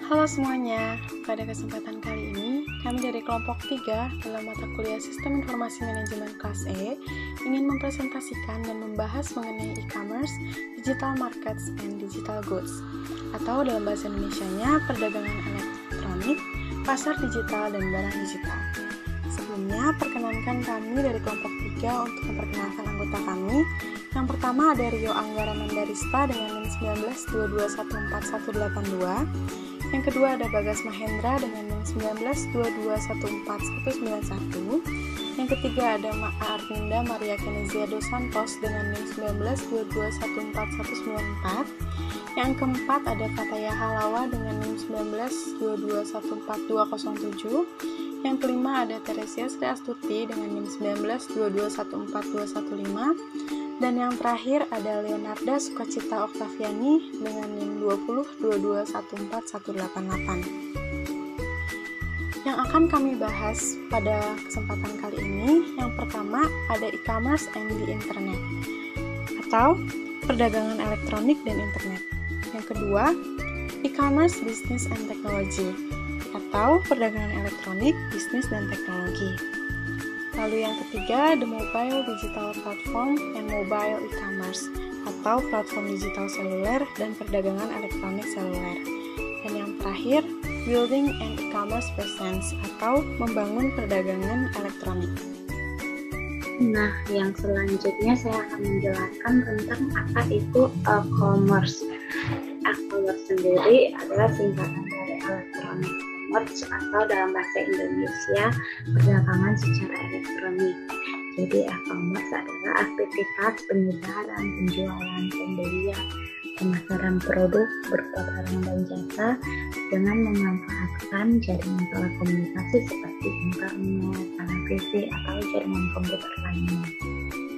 Halo semuanya, pada kesempatan kali ini, kami dari kelompok 3 dalam mata kuliah Sistem Informasi Manajemen kelas E ingin mempresentasikan dan membahas mengenai e-commerce, digital markets, and digital goods, atau dalam bahasa Indonesianya, perdagangan elektronik, pasar digital, dan barang digital. Sebelumnya, perkenankan kami dari kelompok 3 untuk memperkenalkan anggota kami. Yang pertama ada Rio Anggara Mandarista dengan NIM 1922141182. Yang kedua ada Bagas Mahendra dengan NIM 1922141191. Yang ketiga ada Arvinda Maria Kenezia dos Santos dengan NIM 1922141194. Yang keempat ada Fataya Halawa dengan NIM 1922142207. Yang kelima ada Teresia Sri Astuti dengan NIM 1922142215. Dan yang terakhir ada Leonarda Sukacita Oktaviani dengan NIM 2022141188. Yang akan kami bahas pada kesempatan kali ini, yang pertama ada e-commerce and the internet, atau perdagangan elektronik dan internet. Yang kedua, e-commerce business and technology, atau perdagangan elektronik, bisnis dan teknologi. Lalu yang ketiga, the mobile digital platform and mobile e-commerce, atau platform digital seluler dan perdagangan elektronik seluler. Dan yang terakhir, building an e-commerce presence, atau membangun perdagangan elektronik. Nah, yang selanjutnya saya akan menjelaskan tentang apa itu e-commerce. E-commerce sendiri adalah singkatan dari electronic commerce atau dalam bahasa Indonesia perdagangan secara elektronik. Jadi e-commerce adalah aktivitas penyebaran, penjualan, pembelian, pemasaran produk berupa barang dan jasa dengan memanfaatkan jaringan telekomunikasi seperti internet, televisi, atau jaringan komputer lainnya.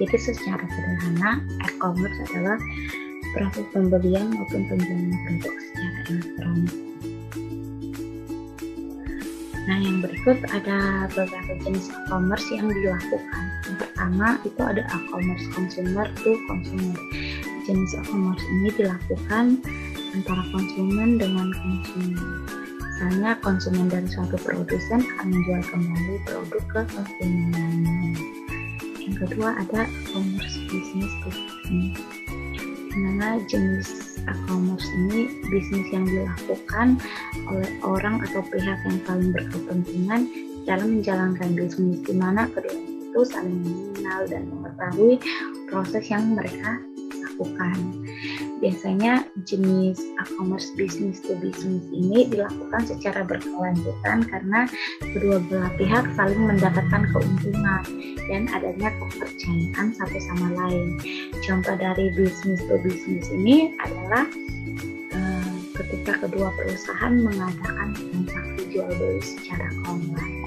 Jadi secara sederhana, e-commerce adalah proses pembelian maupun penjualan produk secara elektronik. Nah, yang berikut ada beberapa jenis e-commerce yang dilakukan. Yang pertama itu ada e-commerce consumer to consumer. Jenis e-commerce ini dilakukan antara konsumen dengan konsumen. Misalnya konsumen dari suatu produsen akan menjual kembali produk ke konsumen lainnya. Yang kedua ada e-commerce business to business. Dimana jenis e-commerce ini bisnis yang dilakukan oleh orang atau pihak yang saling berkepentingan dalam menjalankan bisnis, di mana kedua itu saling mengenal dan mengetahui proses yang mereka lakukan. Biasanya jenis e-commerce business to business ini dilakukan secara berkelanjutan karena kedua belah pihak saling mendapatkan keuntungan dan adanya kepercayaan satu sama lain. Contoh dari business to business ini adalah ketika kedua perusahaan mengadakan transaksi jual beli secara online.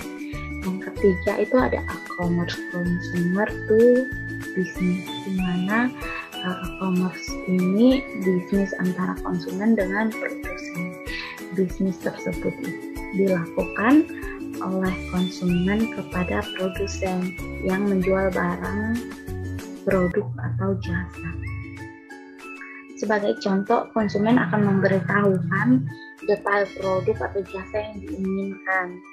Yang ketiga itu ada e-commerce consumer to business, di mana e-commerce ini bisnis antara konsumen dengan produsen. Bisnis tersebut dilakukan oleh konsumen kepada produsen yang menjual barang, produk, atau jasa. Sebagai contoh, konsumen akan memberitahukan detail produk atau jasa yang diinginkan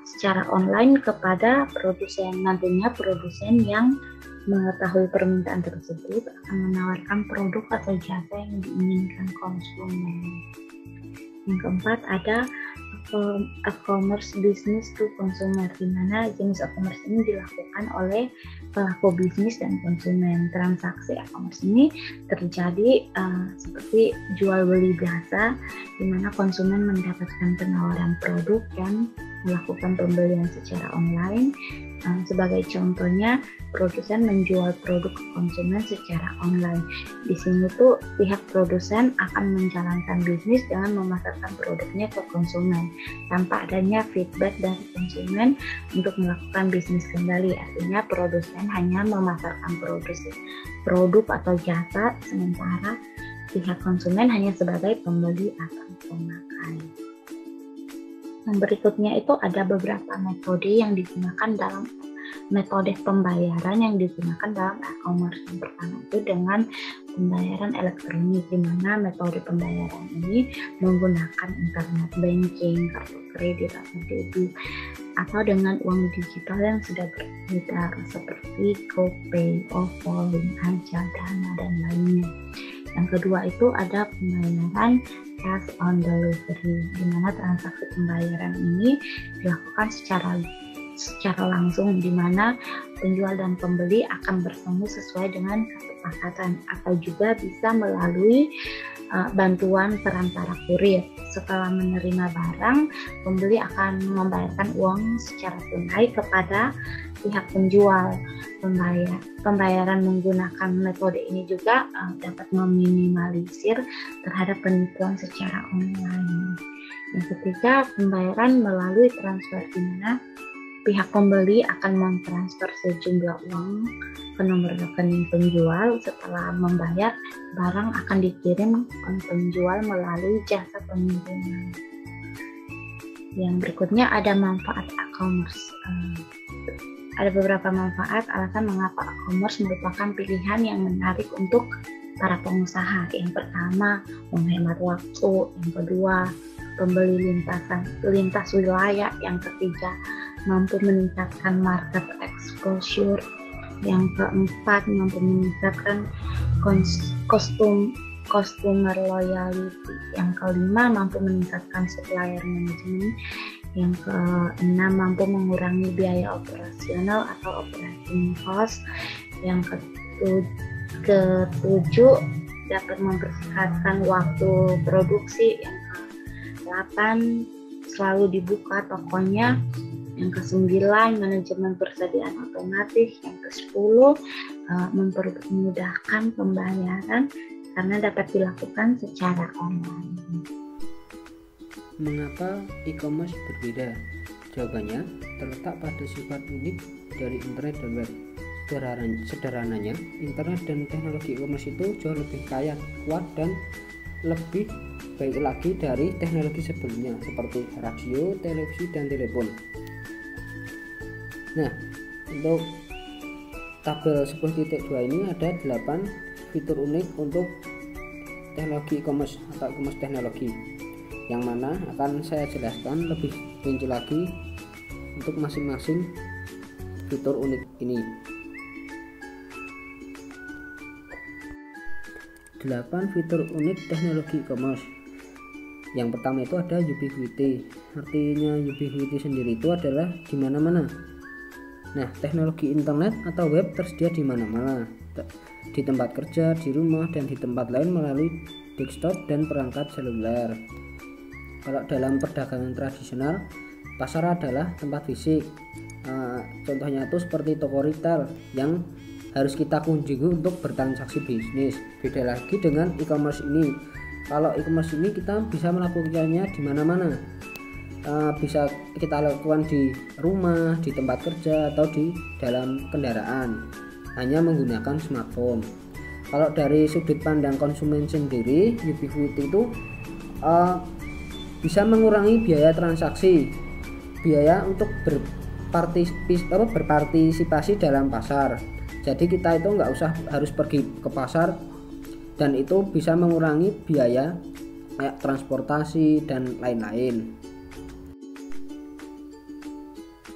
secara online kepada produsen. Nantinya produsen yang mengetahui permintaan tersebut akan menawarkan produk atau jasa yang diinginkan konsumen. Yang keempat ada e-commerce business to consumer, di mana jenis e-commerce ini dilakukan oleh pelaku bisnis dan konsumen. Transaksi e-commerce ini terjadi seperti jual beli biasa, di mana konsumen mendapatkan penawaran produk dan melakukan pembelian secara online. Sebagai contohnya, produsen menjual produk ke konsumen secara online. Di sini tuh pihak produsen akan menjalankan bisnis dengan memasarkan produknya ke konsumen tanpa adanya feedback dari konsumen untuk melakukan bisnis kembali. Artinya produsen hanya memasarkan produk atau jasa, sementara pihak konsumen hanya sebagai pembeli atau pemakai. Yang berikutnya itu ada beberapa metode yang digunakan dalam metode pembayaran yang digunakan dalam e-commerce. Yang pertama itu dengan pembayaran elektronik, di mana metode pembayaran ini menggunakan internet banking, kartu kredit atau debit, atau dengan uang digital yang sudah beredar seperti GoPay, OVO, Aja, Dana, dan lainnya. Yang kedua itu ada pembayaran cash on delivery, di mana transaksi pembayaran ini dilakukan secara langsung, di mana penjual dan pembeli akan bertemu sesuai dengan kesepakatan, atau juga bisa melalui bantuan perantara kurir. Setelah menerima barang, pembeli akan membayarkan uang secara tunai kepada pihak penjual. Pembayaran menggunakan metode ini juga dapat meminimalisir terhadap penipuan secara online. Yang ketiga, pembayaran melalui transfer, di mana pihak pembeli akan mentransfer sejumlah uang ke nomor rekening penjual. Setelah membayar, barang akan dikirim oleh penjual melalui jasa pengiriman. Yang berikutnya ada manfaat e-commerce. Ada beberapa manfaat alasan mengapa e-commerce merupakan pilihan yang menarik untuk para pengusaha. Yang pertama, menghemat waktu. Yang kedua, pembeli lintas wilayah. Yang ketiga, mampu meningkatkan market exposure. Yang keempat, mampu meningkatkan customer loyalty. Yang kelima, mampu meningkatkan supplier management. Yang keenam, mampu mengurangi biaya operasional atau operating cost. Yang ketujuh, dapat mempersingkatkan waktu produksi. Yang ke-8, selalu dibuka tokonya. Yang ke-9, manajemen persediaan otomatis. Yang ke-10, mempermudahkan pembayaran karena dapat dilakukan secara online. Mengapa e-commerce berbeda? Jawabannya terletak pada sifat unik dari internet dan web. Sederhananya, internet dan teknologi e-commerce itu jauh lebih kaya, kuat, dan lebih baik lagi dari teknologi sebelumnya seperti radio, televisi, dan telepon. Nah, untuk tabel 10.2 ini ada 8 fitur unik untuk teknologi e-commerce atau e-commerce teknologi, yang mana akan saya jelaskan lebih rinci lagi untuk masing-masing fitur unik ini. 8 fitur unik teknologi e-commerce. Yang pertama itu ada ubiquity. Artinya ubiquity sendiri itu adalah di mana-mana. Nah, teknologi internet atau web tersedia di mana-mana, di tempat kerja, di rumah, dan di tempat lain melalui desktop dan perangkat seluler. Kalau dalam perdagangan tradisional, pasar adalah tempat fisik. Contohnya itu seperti toko retail yang harus kita kunjungi untuk bertransaksi bisnis. Beda lagi dengan e-commerce ini. Kalau e-commerce ini kita bisa melakukannya di mana-mana. Bisa kita lakukan di rumah, di tempat kerja, atau di dalam kendaraan, hanya menggunakan smartphone. Kalau dari sudut pandang konsumen sendiri, ubiquity itu bisa mengurangi biaya transaksi, biaya untuk berpartisipasi dalam pasar. Jadi kita itu nggak usah harus pergi ke pasar, dan itu bisa mengurangi biaya kayak transportasi dan lain-lain.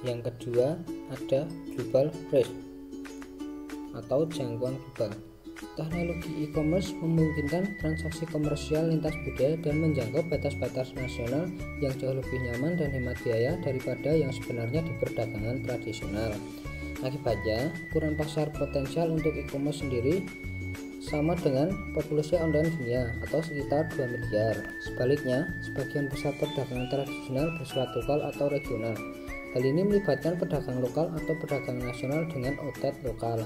Yang kedua ada global reach atau jangkauan global. Teknologi e-commerce memungkinkan transaksi komersial lintas budaya dan menjangkau batas-batas nasional yang jauh lebih nyaman dan hemat biaya daripada yang sebenarnya di perdagangan tradisional. Akibatnya, ukuran pasar potensial untuk e-commerce sendiri sama dengan populasi online dunia atau sekitar 2 miliar. Sebaliknya, sebagian besar perdagangan tradisional bersifat lokal atau regional. Hal ini melibatkan pedagang lokal atau pedagang nasional dengan outlet lokal.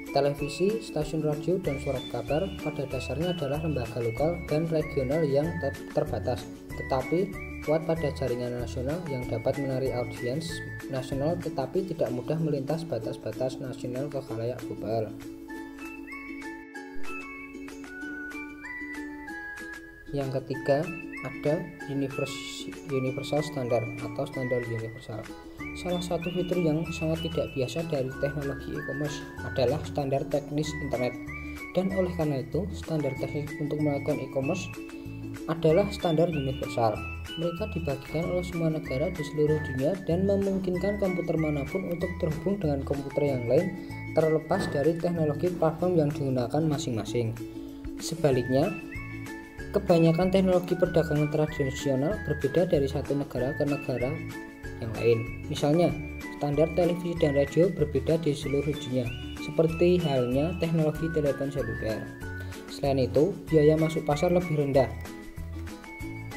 Televisi, stasiun radio, dan surat kabar pada dasarnya adalah lembaga lokal dan regional yang terbatas, tetapi kuat pada jaringan nasional yang dapat menarik audiens nasional tetapi tidak mudah melintas batas-batas nasional ke khalayak global. Yang ketiga ada universal standard atau standar universal. Salah satu fitur yang sangat tidak biasa dari teknologi e-commerce adalah standar teknis internet. Dan oleh karena itu, standar teknis untuk melakukan e-commerce adalah standar universal. Mereka dibagikan oleh semua negara di seluruh dunia dan memungkinkan komputer manapun untuk terhubung dengan komputer yang lain terlepas dari teknologi platform yang digunakan masing-masing. Sebaliknya, kebanyakan teknologi perdagangan tradisional berbeda dari satu negara ke negara yang lain. Misalnya, standar televisi dan radio berbeda di seluruh dunia, seperti halnya teknologi telepon seluler. Selain itu, biaya masuk pasar lebih rendah,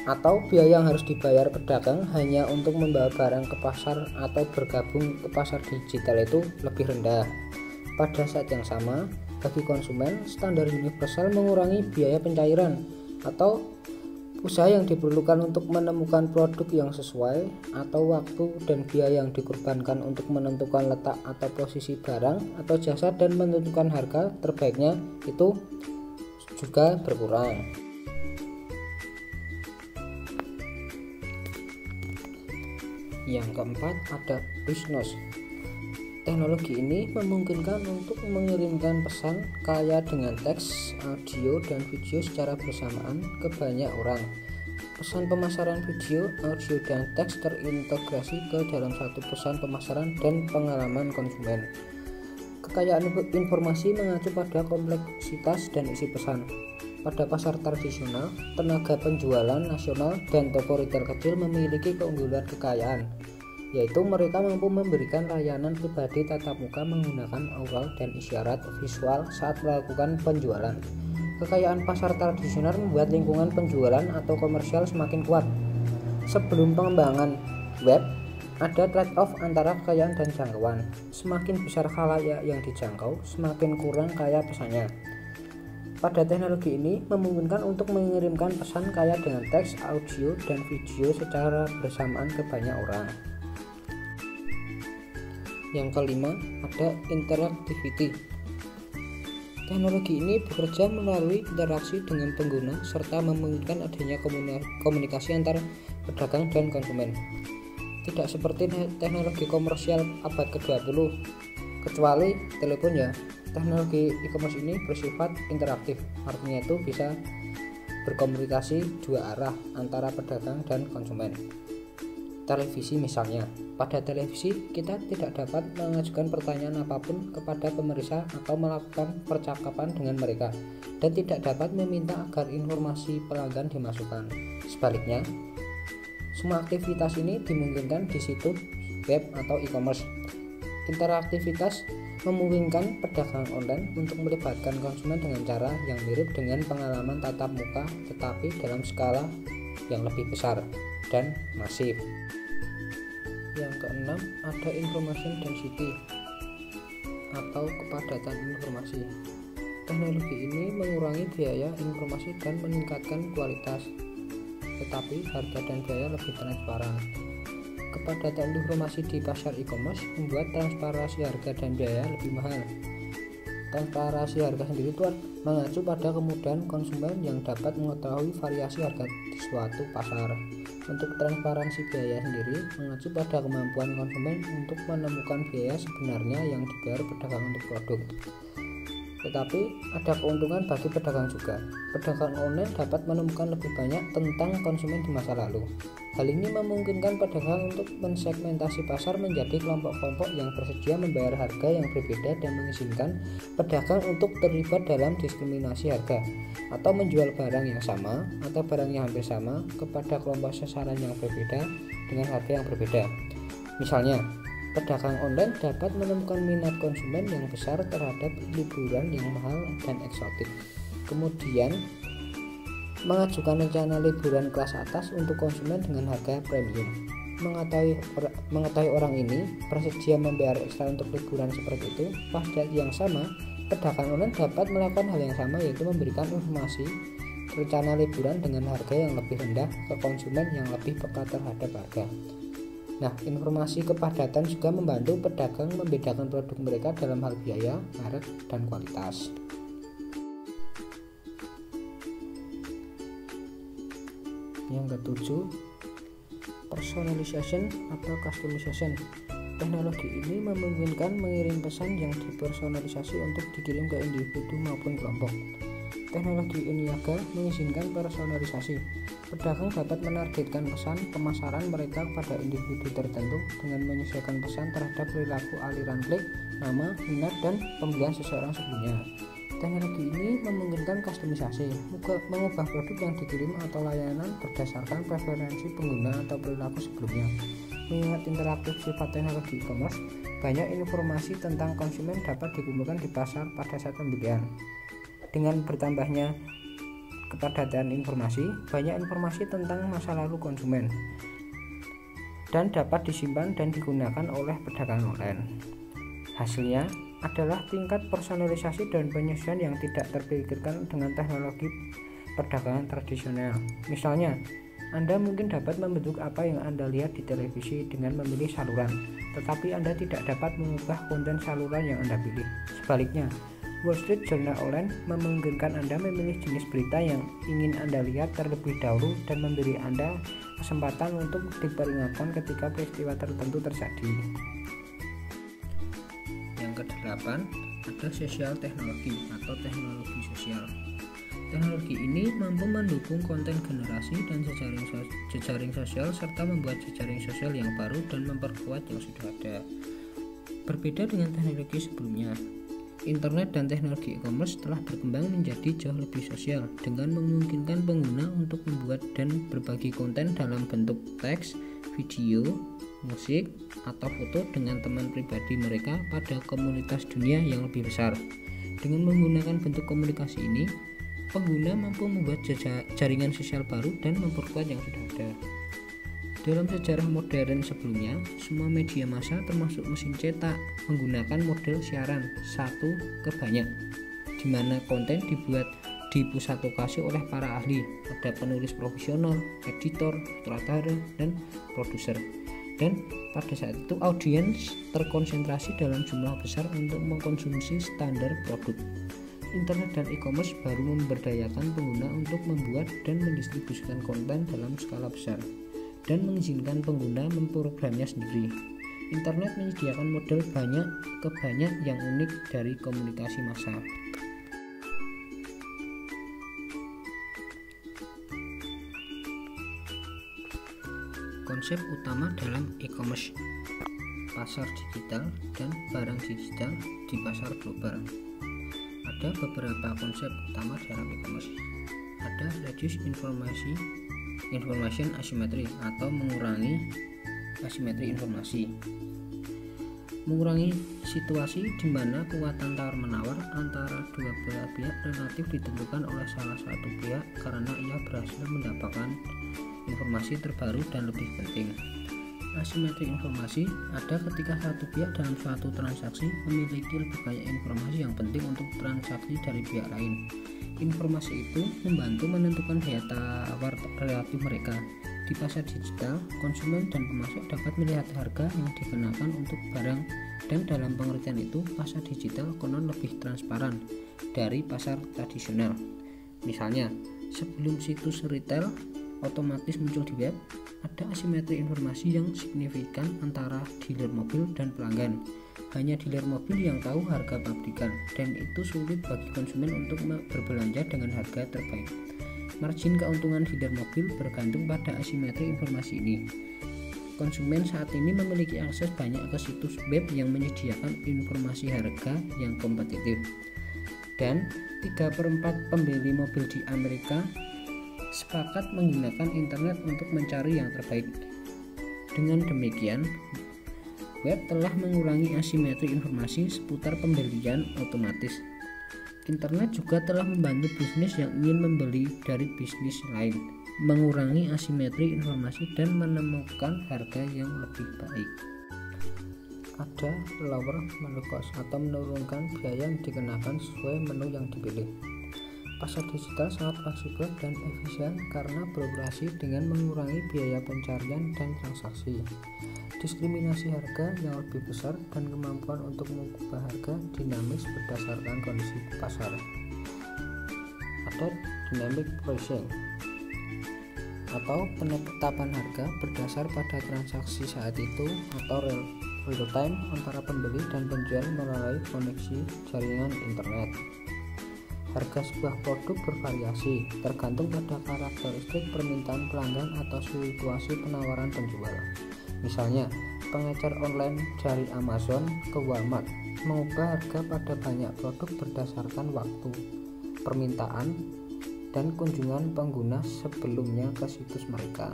atau biaya yang harus dibayar pedagang hanya untuk membawa barang ke pasar atau bergabung ke pasar digital itu lebih rendah. Pada saat yang sama, bagi konsumen, standar universal mengurangi biaya pencairan atau usaha yang diperlukan untuk menemukan produk yang sesuai, atau waktu dan biaya yang dikorbankan untuk menentukan letak atau posisi barang atau jasa dan menentukan harga terbaiknya itu juga berkurang. Yang keempat ada push-notes. Teknologi ini memungkinkan untuk mengirimkan pesan kaya dengan teks, audio, dan video secara bersamaan ke banyak orang. Pesan pemasaran video, audio, dan teks terintegrasi ke dalam satu pesan pemasaran dan pengalaman konsumen. Kekayaan informasi mengacu pada kompleksitas dan isi pesan. Pada pasar tradisional, tenaga penjualan nasional dan toko retail kecil memiliki keunggulan kekayaan, yaitu mereka mampu memberikan layanan pribadi tatap muka menggunakan oral dan isyarat visual saat melakukan penjualan. Kekayaan pasar tradisional membuat lingkungan penjualan atau komersial semakin kuat. Sebelum pengembangan web, ada trade-off antara kekayaan dan jangkauan. Semakin besar khalayak yang dijangkau, semakin kurang kaya pesannya. Pada teknologi ini memungkinkan untuk mengirimkan pesan kaya dengan teks, audio, dan video secara bersamaan ke banyak orang. Yang kelima ada interactivity. Teknologi ini bekerja melalui interaksi dengan pengguna serta memungkinkan adanya komunikasi antar pedagang dan konsumen. Tidak seperti teknologi komersial abad ke-20, kecuali telepon ya. Teknologi e-commerce ini bersifat interaktif, artinya itu bisa berkomunikasi dua arah antara pedagang dan konsumen. Televisi misalnya, pada televisi kita tidak dapat mengajukan pertanyaan apapun kepada pemirsa atau melakukan percakapan dengan mereka, dan tidak dapat meminta agar informasi pelanggan dimasukkan. Sebaliknya, semua aktivitas ini dimungkinkan di situs web atau e-commerce. Interaktivitas memungkinkan pedagang online untuk melibatkan konsumen dengan cara yang mirip dengan pengalaman tatap muka, tetapi dalam skala yang lebih besar dan masif. Yang keenam ada information density atau kepadatan informasi. Teknologi ini mengurangi biaya informasi dan meningkatkan kualitas, tetapi harga dan biaya lebih transparan. Kepadatan informasi di pasar e-commerce membuat transparansi harga dan biaya lebih mahal. Transparansi harga sendiri itu mengacu pada kemudahan konsumen yang dapat mengetahui variasi harga di suatu pasar. Untuk transparansi biaya sendiri mengacu pada kemampuan konsumen untuk menemukan biaya sebenarnya yang dibayar pedagang untuk produk. Tetapi ada keuntungan bagi pedagang juga. Pedagang online dapat menemukan lebih banyak tentang konsumen di masa lalu. Hal ini memungkinkan pedagang untuk mensegmentasi pasar menjadi kelompok-kelompok yang bersedia membayar harga yang berbeda dan mengizinkan pedagang untuk terlibat dalam diskriminasi harga atau menjual barang yang sama atau barang yang hampir sama kepada kelompok sasaran yang berbeda dengan harga yang berbeda. Misalnya, pedagang online dapat menemukan minat konsumen yang besar terhadap liburan yang mahal dan eksotik, kemudian mengajukan rencana liburan kelas atas untuk konsumen dengan harga premium. Mengetahui orang ini bersedia membayar ekstra untuk liburan seperti itu, pada yang sama pedagang online dapat melakukan hal yang sama, yaitu memberikan informasi rencana liburan dengan harga yang lebih rendah ke konsumen yang lebih peka terhadap harga. Nah, informasi kepadatan juga membantu pedagang membedakan produk mereka dalam hal biaya, merek, dan kualitas. Yang ketujuh, personalization atau customization. Teknologi ini memungkinkan mengirim pesan yang dipersonalisasi untuk dikirim ke individu maupun kelompok. Teknologi e-niaga mengizinkan personalisasi. Pedagang dapat menargetkan pesan pemasaran mereka pada individu tertentu dengan menyesuaikan pesan terhadap perilaku aliran klik, nama, minat, dan pembelian seseorang sebelumnya. Teknologi ini memungkinkan kustomisasi, mengubah produk yang dikirim atau layanan berdasarkan preferensi pengguna atau perilaku sebelumnya. Mengingat interaktif sifat teknologi e-commerce, banyak informasi tentang konsumen dapat dikumpulkan di pasar pada saat pembelian. Dengan bertambahnya kepadatan informasi, banyak informasi tentang masa lalu konsumen dan dapat disimpan dan digunakan oleh pedagang online. Hasilnya adalah tingkat personalisasi dan penyesuaian yang tidak terpikirkan dengan teknologi perdagangan tradisional. Misalnya, Anda mungkin dapat membentuk apa yang Anda lihat di televisi dengan memilih saluran, tetapi Anda tidak dapat mengubah konten saluran yang Anda pilih. Sebaliknya, Wall Street Journal Online memungkinkan Anda memilih jenis berita yang ingin Anda lihat terlebih dahulu dan memberi Anda kesempatan untuk diperingatkan ketika peristiwa tertentu terjadi. Yang kedelapan, ada sosial teknologi atau teknologi sosial. Teknologi ini mampu mendukung konten generasi dan jejaring sosial serta membuat jejaring sosial yang baru dan memperkuat yang sudah ada. Berbeda dengan teknologi sebelumnya, internet dan teknologi e-commerce telah berkembang menjadi jauh lebih sosial dengan memungkinkan pengguna untuk membuat dan berbagi konten dalam bentuk teks, video, musik, atau foto dengan teman pribadi mereka pada komunitas dunia yang lebih besar. Dengan menggunakan bentuk komunikasi ini, pengguna mampu membuat jaringan sosial baru dan memperkuat yang sudah ada. Dalam sejarah modern sebelumnya, semua media massa termasuk mesin cetak menggunakan model siaran satu ke banyak, di mana konten dibuat di pusat lokasi oleh para ahli, ada penulis profesional, editor, sutradara, dan produser. Dan pada saat itu audiens terkonsentrasi dalam jumlah besar untuk mengkonsumsi standar produk. Internet dan e-commerce baru memberdayakan pengguna untuk membuat dan mendistribusikan konten dalam skala besar dan mengizinkan pengguna memprogramnya sendiri. Internet menyediakan model banyak ke banyak yang unik dari komunikasi massal. Konsep utama dalam e-commerce: pasar digital dan barang digital di pasar global. Ada beberapa konsep utama dalam e-commerce. Ada reduce information asymmetry atau mengurangi asimetri informasi. Mengurangi situasi di mana kekuatan tawar-menawar antara dua belah pihak relatif ditentukan oleh salah satu pihak karena ia berhasil mendapatkan informasi terbaru dan lebih penting. Asimetri informasi ada ketika satu pihak dalam suatu transaksi memiliki lebih banyak informasi yang penting untuk transaksi dari pihak lain. Informasi itu membantu menentukan daya tawar relatif mereka. Di pasar digital, konsumen dan pemasok dapat melihat harga yang dikenakan untuk barang, dan dalam pengertian itu, pasar digital konon lebih transparan dari pasar tradisional. Misalnya, sebelum situs retail otomatis muncul di web, ada asimetri informasi yang signifikan antara dealer mobil dan pelanggan. Hanya dealer mobil yang tahu harga pabrikan, dan itu sulit bagi konsumen untuk berbelanja dengan harga terbaik. Margin keuntungan dealer mobil bergantung pada asimetri informasi ini. Konsumen saat ini memiliki akses banyak ke situs web yang menyediakan informasi harga yang kompetitif. Dan 3/4 pembeli mobil di Amerika sepakat menggunakan internet untuk mencari yang terbaik. Dengan demikian, web telah mengurangi asimetri informasi seputar pembelian otomatis. Internet juga telah membantu bisnis yang ingin membeli dari bisnis lain, mengurangi asimetri informasi dan menemukan harga yang lebih baik. Ada lower menu cost atau menurunkan biaya yang dikenakan sesuai menu yang dipilih. Pasar digital sangat fleksibel dan efisien karena beroperasi dengan mengurangi biaya pencarian dan transaksi. Diskriminasi harga yang lebih besar dan kemampuan untuk mengubah harga dinamis berdasarkan kondisi pasar. Ada dynamic pricing. atau penetapan harga berdasar pada transaksi saat itu atau real time antara pembeli dan penjual melalui koneksi jaringan internet. Harga sebuah produk bervariasi tergantung pada karakteristik permintaan pelanggan atau situasi penawaran penjual. Misalnya, pengecer online dari Amazon ke Walmart mengubah harga pada banyak produk berdasarkan waktu, permintaan, dan kunjungan pengguna sebelumnya ke situs mereka.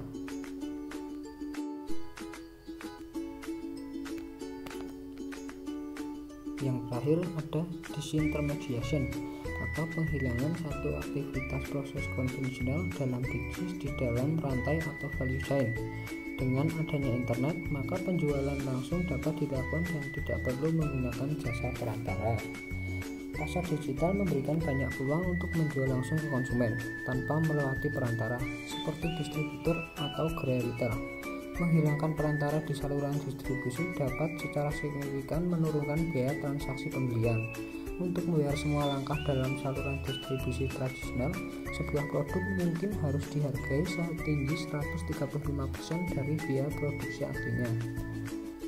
Yang terakhir ada disintermediation atau penghilangan satu aktivitas proses konvensional dalam bisnis di dalam rantai atau value chain. Dengan adanya internet, maka penjualan langsung dapat dilakukan dan tidak perlu menggunakan jasa perantara. Pasar digital memberikan banyak peluang untuk menjual langsung ke konsumen tanpa melewati perantara, seperti distributor atau gerai retail. Menghilangkan perantara di saluran distribusi dapat secara signifikan menurunkan biaya transaksi pembelian. Untuk membayar semua langkah dalam saluran distribusi tradisional, sebuah produk mungkin harus dihargai setinggi 135% dari biaya produksi aslinya.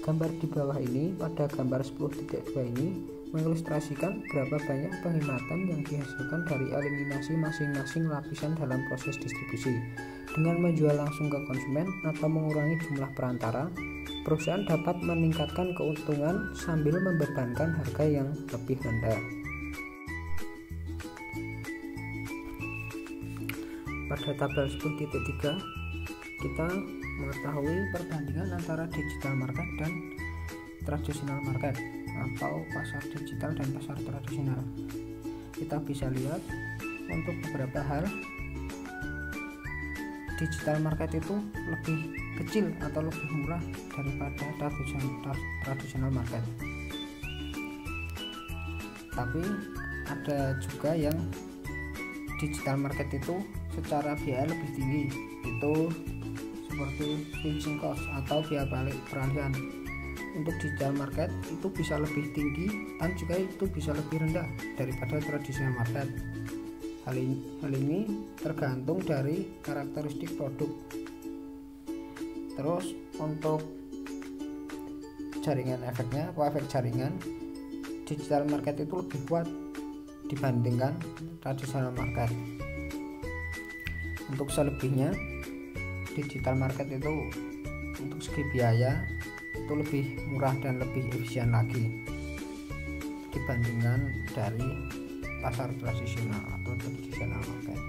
Gambar di bawah ini pada gambar 10.2 ini mengilustrasikan berapa banyak penghematan yang dihasilkan dari eliminasi masing-masing lapisan dalam proses distribusi. Dengan menjual langsung ke konsumen atau mengurangi jumlah perantara, perusahaan dapat meningkatkan keuntungan sambil membebankan harga yang lebih rendah. Pada tabel 10.3, kita mengetahui perbandingan antara digital market dan traditional market atau pasar digital dan pasar tradisional. Kita bisa lihat untuk beberapa hal, digital market itu lebih kecil atau lebih murah daripada traditional market. Tapi ada juga yang digital market itu secara biaya lebih tinggi, itu seperti switching cost atau biaya balik peralihan. Untuk digital market itu bisa lebih tinggi dan juga itu bisa lebih rendah daripada traditional market. Hal ini tergantung dari karakteristik produk. Terus untuk jaringan efeknya, efek jaringan, digital market itu lebih kuat dibandingkan traditional market. Untuk selebihnya, digital market itu untuk segi biaya itu lebih murah dan lebih efisien lagi dibandingkan dari pasar tradisional atau traditional market.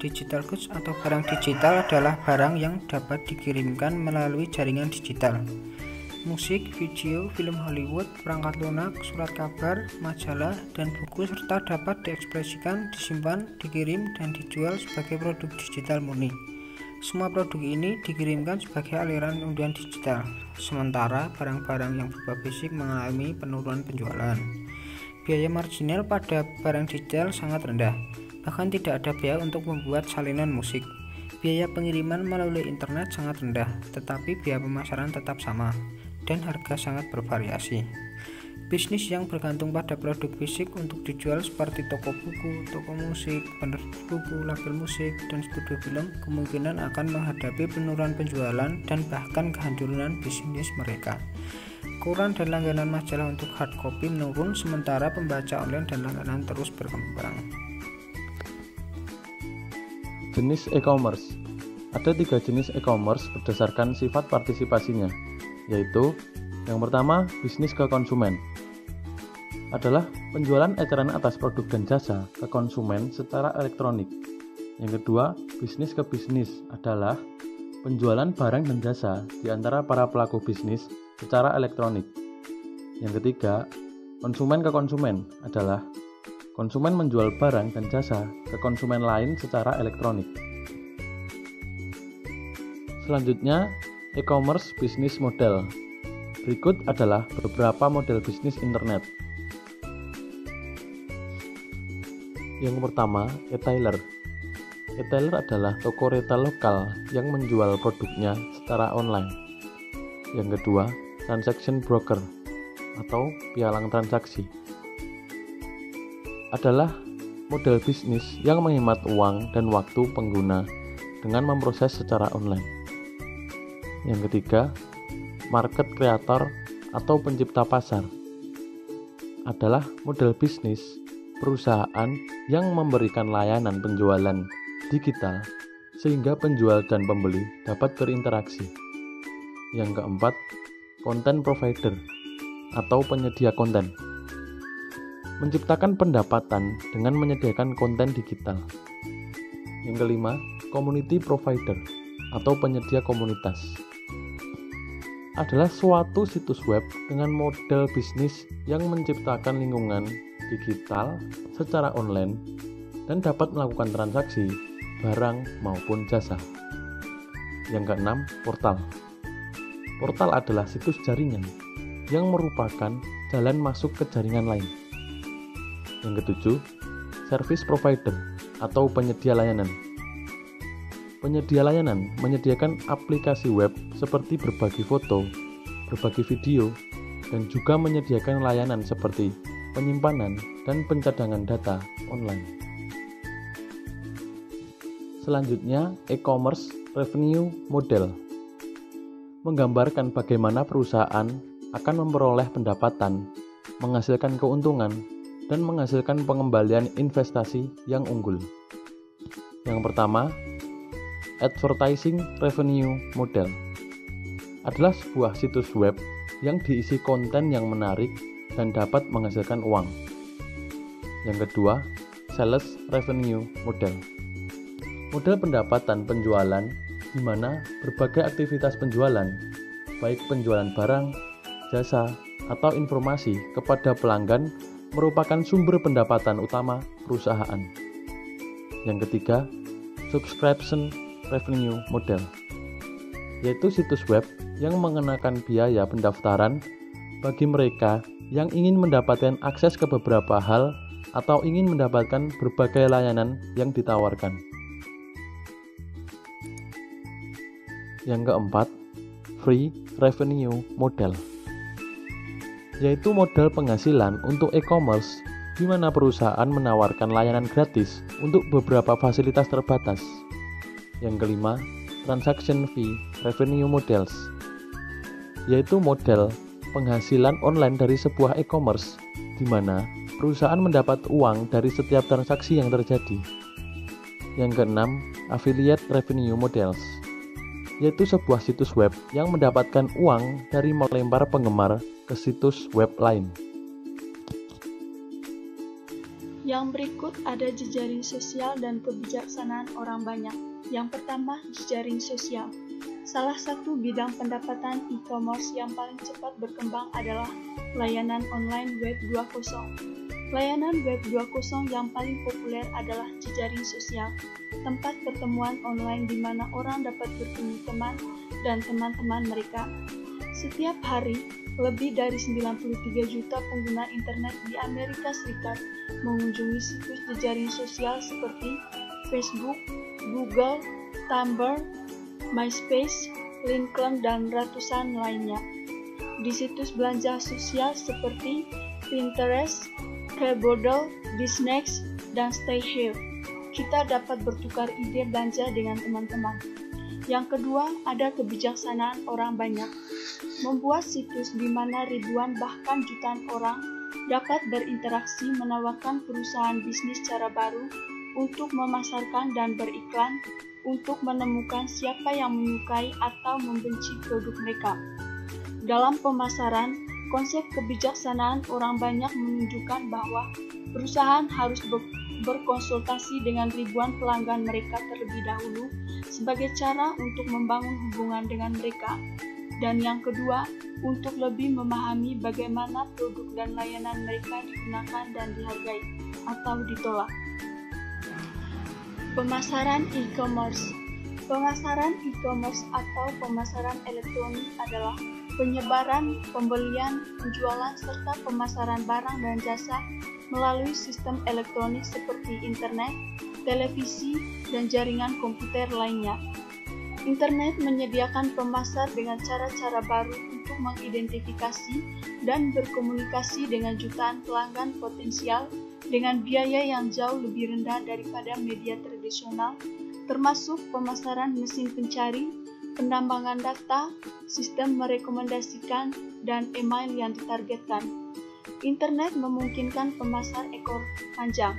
Digital goods atau barang digital adalah barang yang dapat dikirimkan melalui jaringan digital. Musik, video, film Hollywood, perangkat lunak, surat kabar, majalah, dan buku serta dapat diekspresikan, disimpan, dikirim, dan dijual sebagai produk digital murni. Semua produk ini dikirimkan sebagai aliran undian digital, sementara barang-barang yang berupa fisik mengalami penurunan penjualan. Biaya marginal pada barang digital sangat rendah, bahkan tidak ada biaya untuk membuat salinan musik. Biaya pengiriman melalui internet sangat rendah, tetapi biaya pemasaran tetap sama, dan harga sangat bervariasi. Bisnis yang bergantung pada produk fisik untuk dijual seperti toko buku, toko musik, penerbit buku, label musik, dan studio film kemungkinan akan menghadapi penurunan penjualan dan bahkan kehancuran bisnis mereka. Koran dan langganan majalah untuk hard copy menurun, sementara pembaca online dan langganan terus berkembang. Jenis e-commerce. Ada 3 jenis e-commerce berdasarkan sifat partisipasinya, yaitu yang pertama, bisnis ke konsumen. Adalah penjualan eceran atas produk dan jasa ke konsumen secara elektronik. Yang kedua, bisnis ke bisnis adalah penjualan barang dan jasa di antara para pelaku bisnis secara elektronik. Yang ketiga, konsumen ke konsumen adalah konsumen menjual barang dan jasa ke konsumen lain secara elektronik. Selanjutnya, e-commerce bisnis model. Berikut adalah beberapa model bisnis internet. Yang pertama, e-tailer. E-tailer adalah toko retail lokal yang menjual produknya secara online. Yang kedua, transaction broker. atau pialang transaksi. Adalah model bisnis yang menghemat uang dan waktu pengguna dengan memproses secara online. Yang ketiga, market creator atau pencipta pasar adalah model bisnis perusahaan yang memberikan layanan penjualan digital sehingga penjual dan pembeli dapat berinteraksi. Yang keempat, content provider atau penyedia konten menciptakan pendapatan dengan menyediakan konten digital. Yang kelima, community provider atau penyedia komunitas adalah suatu situs web dengan model bisnis yang menciptakan lingkungan digital secara online dan dapat melakukan transaksi barang maupun jasa. Yang keenam, portal. Portal adalah situs jaringan yang merupakan jalan masuk ke jaringan lain. Yang ketujuh, service provider atau penyedia layanan. Penyedia layanan menyediakan aplikasi web seperti berbagi foto, berbagi video, dan juga menyediakan layanan seperti penyimpanan dan pencadangan data online. Selanjutnya, e-commerce revenue model menggambarkan bagaimana perusahaan akan memperoleh pendapatan, menghasilkan keuntungan, dan menghasilkan pengembalian investasi yang unggul. Yang pertama, advertising revenue model adalah sebuah situs web yang diisi konten yang menarik dan dapat menghasilkan uang. Yang kedua, sales revenue model. Model pendapatan penjualan di mana berbagai aktivitas penjualan, baik penjualan barang, jasa, atau informasi kepada pelanggan merupakan sumber pendapatan utama perusahaan. Yang ketiga, subscription revenue model, yaitu situs web yang mengenakan biaya pendaftaran bagi mereka yang ingin mendapatkan akses ke beberapa hal atau ingin mendapatkan berbagai layanan yang ditawarkan. Yang keempat, free revenue model, yaitu model penghasilan untuk e-commerce di mana perusahaan menawarkan layanan gratis untuk beberapa fasilitas terbatas. Yang kelima, transaction fee revenue models, yaitu model penghasilan online dari sebuah e-commerce di mana perusahaan mendapat uang dari setiap transaksi yang terjadi. Yang keenam, affiliate revenue models, yaitu sebuah situs web yang mendapatkan uang dari melempar penggemar ke situs web lain. Yang berikut ada jejaring sosial dan kebijaksanaan orang banyak. Yang pertama, jejaring sosial. Salah satu bidang pendapatan e-commerce yang paling cepat berkembang adalah layanan online web 2.0. Layanan web 2.0 yang paling populer adalah jejaring sosial, tempat pertemuan online di mana orang dapat bertemu teman dan teman-teman mereka. Setiap hari, lebih dari 93 juta pengguna internet di Amerika Serikat mengunjungi situs jejaring sosial seperti Facebook, Google, Tumblr, MySpace, LinkedIn, dan ratusan lainnya. Di situs belanja sosial seperti Pinterest, Carbodel, Disnext, dan Stay Here, kita dapat bertukar ide belanja dengan teman-teman. Yang kedua, ada kebijaksanaan orang banyak. Membuat situs di mana ribuan bahkan jutaan orang dapat berinteraksi menawarkan perusahaan bisnis cara baru untuk memasarkan dan beriklan untuk menemukan siapa yang menyukai atau membenci produk mereka. Dalam pemasaran, konsep kebijaksanaan orang banyak menunjukkan bahwa perusahaan harus berkonsultasi dengan ribuan pelanggan mereka terlebih dahulu sebagai cara untuk membangun hubungan dengan mereka. Dan yang kedua, untuk lebih memahami bagaimana produk dan layanan mereka digunakan dan dihargai atau ditolak. Pemasaran e-commerce. Pemasaran e-commerce atau pemasaran elektronik adalah penyebaran, pembelian, penjualan, serta pemasaran barang dan jasa melalui sistem elektronik seperti internet, televisi, dan jaringan komputer lainnya. Internet menyediakan pemasar dengan cara-cara baru untuk mengidentifikasi dan berkomunikasi dengan jutaan pelanggan potensial dengan biaya yang jauh lebih rendah daripada media tradisional, termasuk pemasaran mesin pencari, penambangan data, sistem merekomendasikan, dan email yang ditargetkan. Internet memungkinkan pemasar ekor panjang.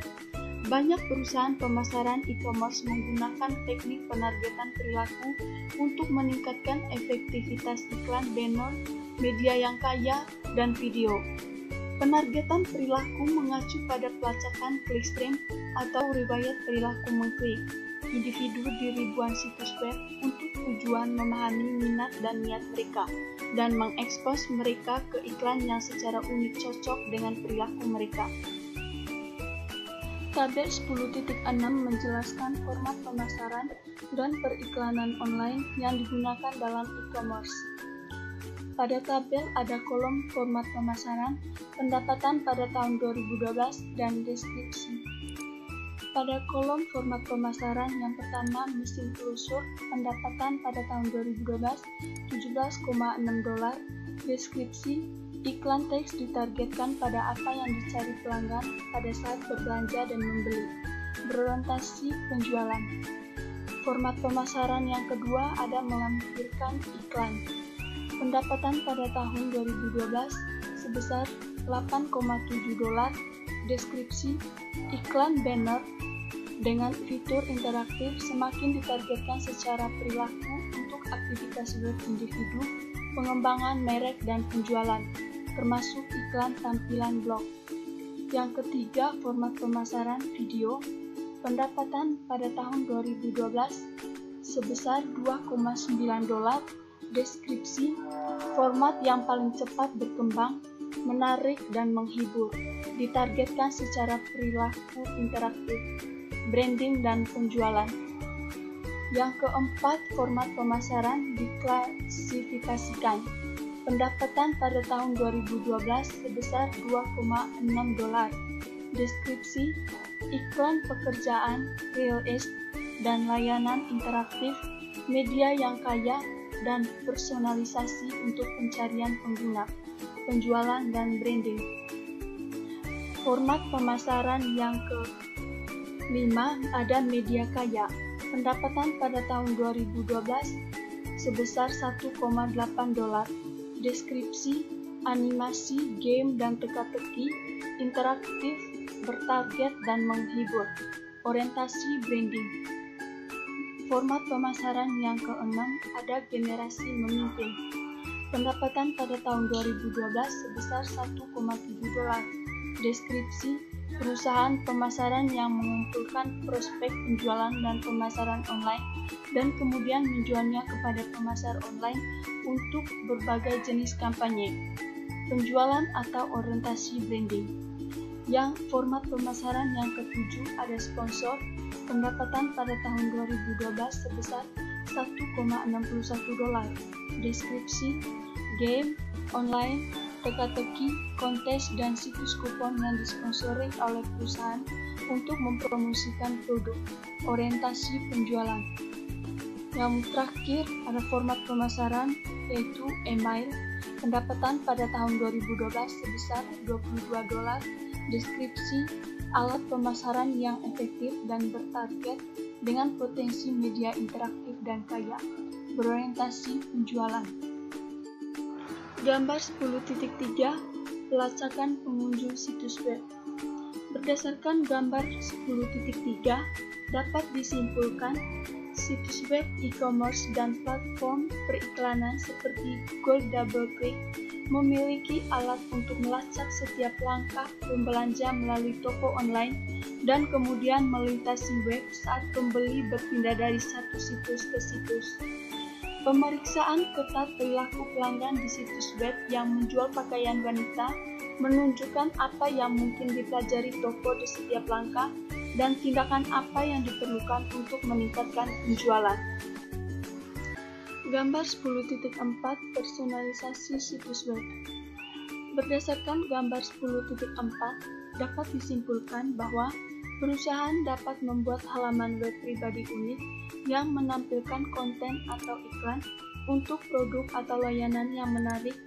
Banyak perusahaan pemasaran e-commerce menggunakan teknik penargetan perilaku untuk meningkatkan efektivitas iklan, banner, media yang kaya, dan video. Penargetan perilaku mengacu pada pelacakan clickstream atau riwayat perilaku mengklik individu di ribuan situs web untuk tujuan memahami minat dan niat mereka dan mengekspos mereka ke iklan yang secara unik cocok dengan perilaku mereka. Tabel 10.6 menjelaskan format pemasaran dan periklanan online yang digunakan dalam e-commerce. Pada tabel ada kolom format pemasaran, pendapatan pada tahun 2012, dan deskripsi. Pada kolom format pemasaran yang pertama, mesin telusur, pendapatan pada tahun 2012, $17,6, deskripsi, iklan teks ditargetkan pada apa yang dicari pelanggan pada saat berbelanja dan membeli, berorientasi penjualan. Format pemasaran yang kedua ada melampirkan iklan. Pendapatan pada tahun 2012 sebesar $8,7, deskripsi, iklan banner dengan fitur interaktif semakin ditargetkan secara perilaku untuk aktivitas web individu, pengembangan merek dan penjualan, termasuk iklan tampilan blog. Yang ketiga, format pemasaran video. Pendapatan pada tahun 2012 sebesar $2,9, deskripsi, format yang paling cepat berkembang, menarik dan menghibur, ditargetkan secara perilaku interaktif, branding dan penjualan. Yang keempat, format pemasaran diklasifikasikan. Pendapatan pada tahun 2012 sebesar $2,6, deskripsi, iklan pekerjaan, real estate, dan layanan interaktif, media yang kaya, dan personalisasi untuk pencarian pengguna, penjualan, dan branding. Format pemasaran yang ke-5 ada media kaya. Pendapatan pada tahun 2012 sebesar $1,8, deskripsi, animasi, game dan teka-teki, interaktif, bertarget dan menghibur, orientasi branding. Format pemasaran yang ke-6 ada generasi memimpin. Pendapatan pada tahun 2012 sebesar $1,7, deskripsi, perusahaan pemasaran yang mengumpulkan prospek penjualan dan pemasaran online dan kemudian menjualnya kepada pemasar online untuk berbagai jenis kampanye, penjualan atau orientasi branding. Yang format pemasaran yang ke-7 ada sponsor. Pendapatan pada tahun 2012 sebesar $1,61, deskripsi, game, online, teka-teki, kontes, dan situs kupon yang disponsori oleh perusahaan untuk mempromosikan produk, orientasi penjualan. Yang terakhir ada format pemasaran yaitu email. Pendapatan pada tahun 2012 sebesar $22, deskripsi, alat pemasaran yang efektif dan bertarget dengan potensi media interaktif dan kaya, berorientasi penjualan. Gambar 10.3 pelacakan pengunjung situs web. Berdasarkan gambar 10.3 dapat disimpulkan situs web e-commerce dan platform periklanan seperti Google DoubleClick memiliki alat untuk melacak setiap langkah pembelanja melalui toko online dan kemudian melintasi web saat pembeli berpindah dari satu situs ke situs. Pemeriksaan ketat perilaku pelanggan di situs web yang menjual pakaian wanita menunjukkan apa yang mungkin dipelajari toko di setiap langkah dan tindakan apa yang diperlukan untuk meningkatkan penjualan. Gambar 10.4 personalisasi situs web. Berdasarkan gambar 10.4 dapat disimpulkan bahwa perusahaan dapat membuat halaman web pribadi unik yang menampilkan konten atau iklan untuk produk atau layanan yang menarik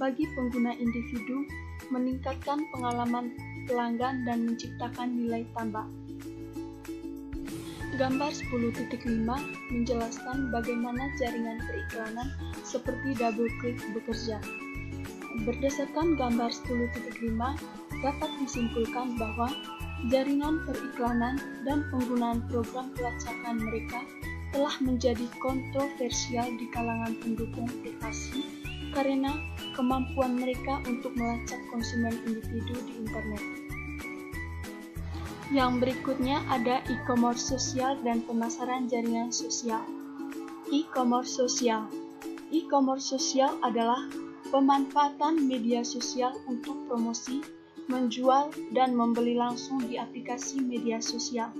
bagi pengguna individu, meningkatkan pengalaman pelanggan dan menciptakan nilai tambah. Gambar 10.5 menjelaskan bagaimana jaringan periklanan seperti DoubleClick bekerja. Berdasarkan gambar 10.5, dapat disimpulkan bahwa jaringan periklanan dan penggunaan program pelacakan mereka telah menjadi kontroversial di kalangan pendukung aplikasi karena kemampuan mereka untuk melacak konsumen individu di internet. Yang berikutnya ada e-commerce sosial dan pemasaran jaringan sosial. E-commerce sosial. E-commerce sosial adalah pemanfaatan media sosial untuk promosi, menjual, dan membeli langsung di aplikasi media sosial.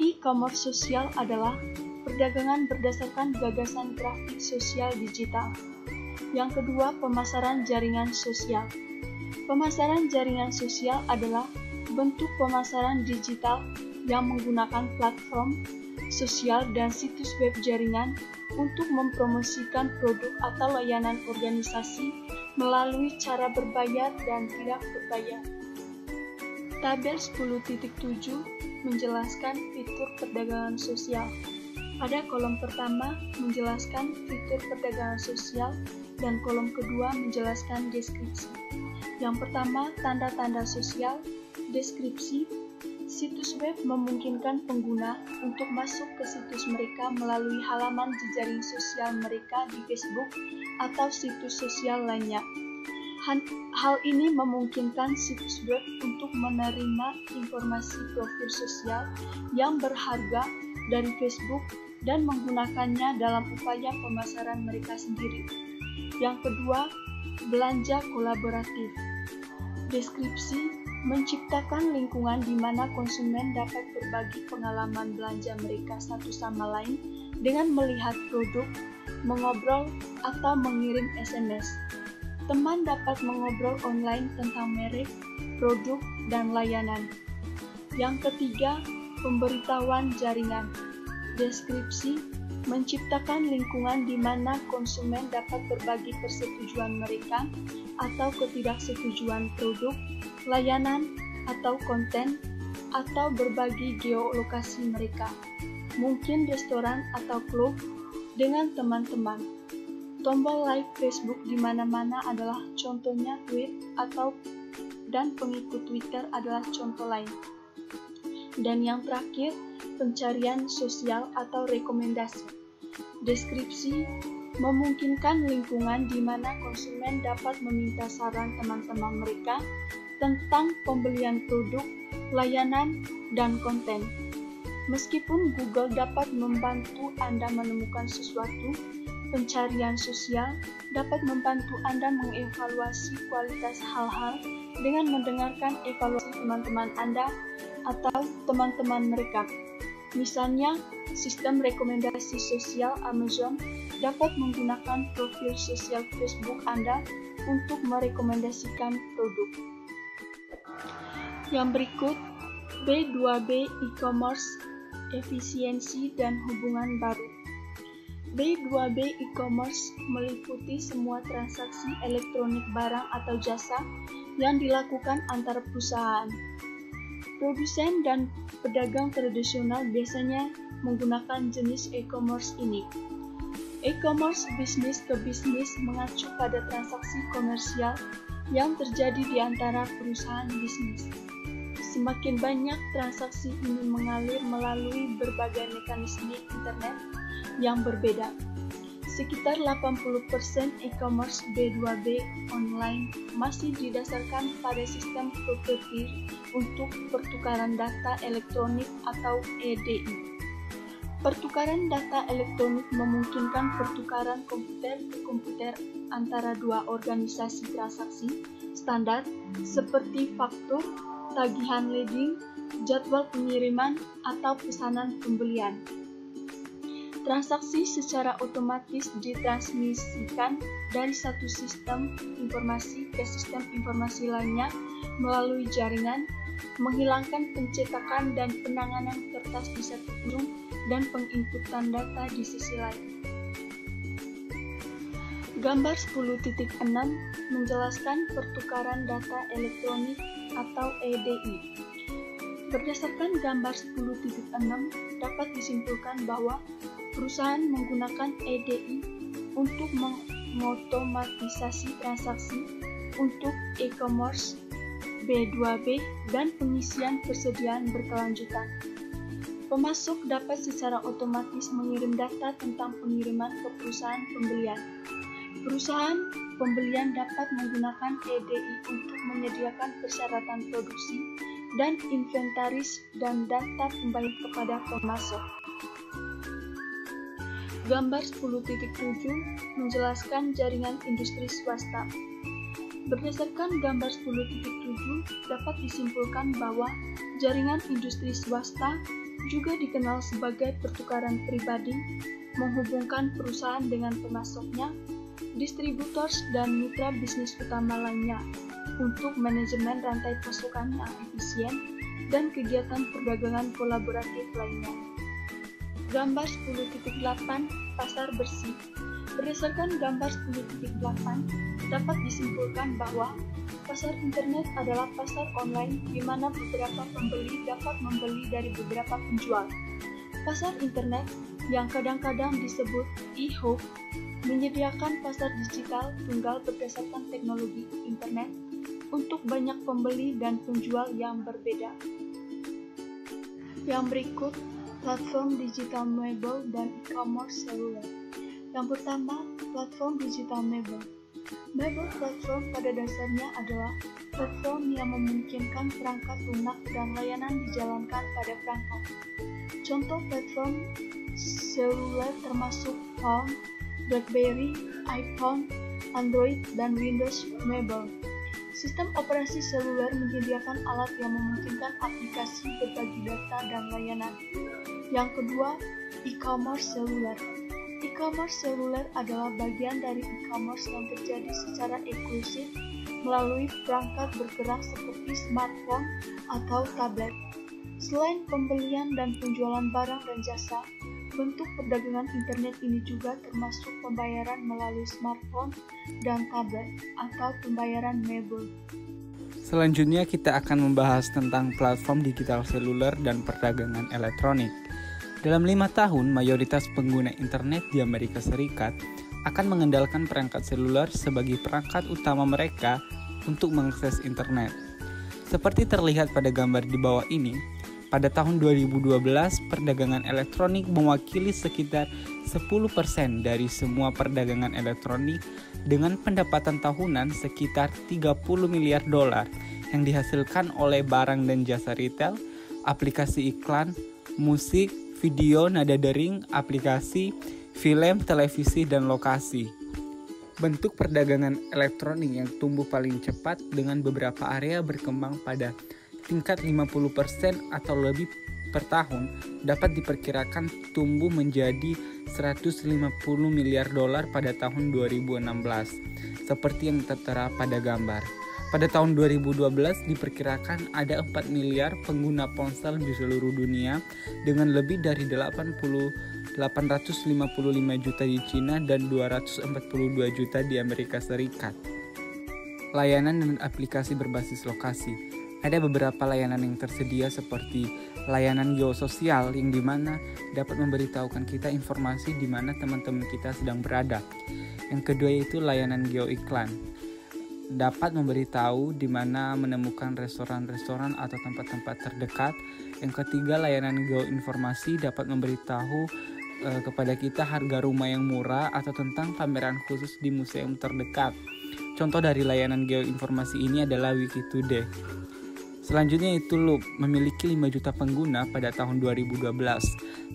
E-commerce sosial adalah perdagangan berdasarkan gagasan grafik sosial digital. Yang kedua, pemasaran jaringan sosial. Pemasaran jaringan sosial adalah bentuk pemasaran digital yang menggunakan platform sosial dan situs web jaringan untuk mempromosikan produk atau layanan organisasi melalui cara berbayar dan tidak berbayar. Tabel 10.7 menjelaskan fitur perdagangan sosial. Pada kolom pertama menjelaskan fitur perdagangan sosial dan kolom kedua menjelaskan deskripsi. Yang pertama, tanda-tanda sosial. Deskripsi, situs web memungkinkan pengguna untuk masuk ke situs mereka melalui halaman jejaring sosial mereka di Facebook atau situs sosial lainnya. Hal ini memungkinkan situs web untuk menerima informasi profil sosial yang berharga dari Facebook dan menggunakannya dalam upaya pemasaran mereka sendiri. Yang kedua, belanja kolaboratif. Deskripsi menciptakan lingkungan di mana konsumen dapat berbagi pengalaman belanja mereka satu sama lain dengan melihat produk, mengobrol, atau mengirim SMS. Teman dapat mengobrol online tentang merek, produk, dan layanan. Yang ketiga, pemberitahuan jaringan. Deskripsi menciptakan lingkungan di mana konsumen dapat berbagi persetujuan mereka atau ketidaksetujuan produk, layanan, atau konten, atau berbagi geolokasi mereka, mungkin restoran atau klub, dengan teman-teman. Tombol like Facebook di mana-mana adalah contohnya tweet dan pengikut Twitter adalah contoh lain. Dan yang terakhir, pencarian sosial atau rekomendasi. Deskripsi memungkinkan lingkungan di mana konsumen dapat meminta saran teman-teman mereka tentang pembelian produk, layanan, dan konten. Meskipun Google dapat membantu Anda menemukan sesuatu, pencarian sosial dapat membantu Anda mengevaluasi kualitas hal-hal dengan mendengarkan evaluasi teman-teman Anda atau teman-teman mereka. Misalnya, sistem rekomendasi sosial Amazon dapat menggunakan profil sosial Facebook Anda untuk merekomendasikan produk. Yang berikut, B2B e-commerce, efisiensi dan hubungan baru. B2B e-commerce meliputi semua transaksi elektronik barang atau jasa yang dilakukan antar perusahaan. Produsen dan pedagang tradisional biasanya menggunakan jenis e-commerce ini. E-commerce bisnis ke bisnis mengacu pada transaksi komersial yang terjadi di antara perusahaan bisnis. Semakin banyak transaksi ini mengalir melalui berbagai mekanisme internet yang berbeda. Sekitar 80% e-commerce B2B online masih didasarkan pada sistem peer-to-peer untuk pertukaran data elektronik atau EDI. Pertukaran data elektronik memungkinkan pertukaran komputer ke komputer antara dua organisasi transaksi standar seperti faktur, tagihan leasing, jadwal pengiriman, atau pesanan pembelian. Transaksi secara otomatis ditransmisikan dari satu sistem informasi ke sistem informasi lainnya melalui jaringan, menghilangkan pencetakan dan penanganan kertas di satu ujung dan penginputan data di sisi lain. Gambar 10.6 menjelaskan pertukaran data elektronik atau EDI. Berdasarkan gambar 10.6 dapat disimpulkan bahwa perusahaan menggunakan EDI untuk mengotomatisasi transaksi untuk e-commerce, B2B, dan pengisian persediaan berkelanjutan. Pemasok dapat secara otomatis mengirim data tentang pengiriman ke perusahaan pembelian. Perusahaan pembelian dapat menggunakan EDI untuk menyediakan persyaratan produksi dan inventaris dan data kembali kepada pemasok. Gambar 10.7 menjelaskan jaringan industri swasta. Berdasarkan gambar 10.7 dapat disimpulkan bahwa jaringan industri swasta juga dikenal sebagai pertukaran pribadi, menghubungkan perusahaan dengan pemasoknya, distributor dan mitra bisnis utama lainnya untuk manajemen rantai pasokan yang efisien dan kegiatan perdagangan kolaboratif lainnya. Gambar 10.8 pasar bersih. Berdasarkan gambar 10.8 dapat disimpulkan bahwa pasar internet adalah pasar online di mana beberapa pembeli dapat membeli dari beberapa penjual. Pasar internet yang kadang-kadang disebut e-hub menyediakan pasar digital tunggal berdasarkan teknologi internet untuk banyak pembeli dan penjual yang berbeda. Yang berikut, platform digital mebel dan e-commerce seluler. Yang pertama, platform digital mebel. Mebel platform pada dasarnya adalah platform yang memungkinkan perangkat lunak dan layanan dijalankan pada perangkat. Contoh platform seluler termasuk Palm, BlackBerry, iPhone, Android, dan Windows Mobile. Sistem operasi seluler menyediakan alat yang memungkinkan aplikasi berbagi data dan layanan. Yang kedua, e-commerce seluler. E-commerce seluler adalah bagian dari e-commerce yang terjadi secara eksklusif melalui perangkat bergerak seperti smartphone atau tablet. Selain pembelian dan penjualan barang dan jasa, bentuk perdagangan internet ini juga termasuk pembayaran melalui smartphone dan tablet atau pembayaran mebel. Selanjutnya kita akan membahas tentang platform digital seluler dan perdagangan elektronik. Dalam 5 tahun, mayoritas pengguna internet di Amerika Serikat akan mengandalkan perangkat seluler sebagai perangkat utama mereka untuk mengakses internet. Seperti terlihat pada gambar di bawah ini, pada tahun 2012, perdagangan elektronik mewakili sekitar 10% dari semua perdagangan elektronik dengan pendapatan tahunan sekitar 30 miliar dolar yang dihasilkan oleh barang dan jasa retail, aplikasi iklan, musik, video, nada dering, aplikasi, film, televisi, dan lokasi. Bentuk perdagangan elektronik yang tumbuh paling cepat dengan beberapa area berkembang pada tingkat 50% atau lebih per tahun dapat diperkirakan tumbuh menjadi 150 miliar dolar pada tahun 2016, seperti yang tertera pada gambar. Pada tahun 2012 diperkirakan ada 4 miliar pengguna ponsel di seluruh dunia dengan lebih dari 855 juta di Cina dan 242 juta di Amerika Serikat. Layanan dan aplikasi berbasis lokasi. Ada beberapa layanan yang tersedia seperti layanan geososial yang dimana dapat memberitahukan kita informasi di mana teman-teman kita sedang berada. Yang kedua yaitu layanan geoiklan. Dapat memberitahu di mana menemukan restoran-restoran atau tempat-tempat terdekat. Yang ketiga, layanan geoinformasi dapat memberitahu kepada kita harga rumah yang murah atau tentang pameran khusus di museum terdekat. Contoh dari layanan geoinformasi ini adalah Wikitoday. Selanjutnya itu Loop, memiliki 5 juta pengguna pada tahun 2012.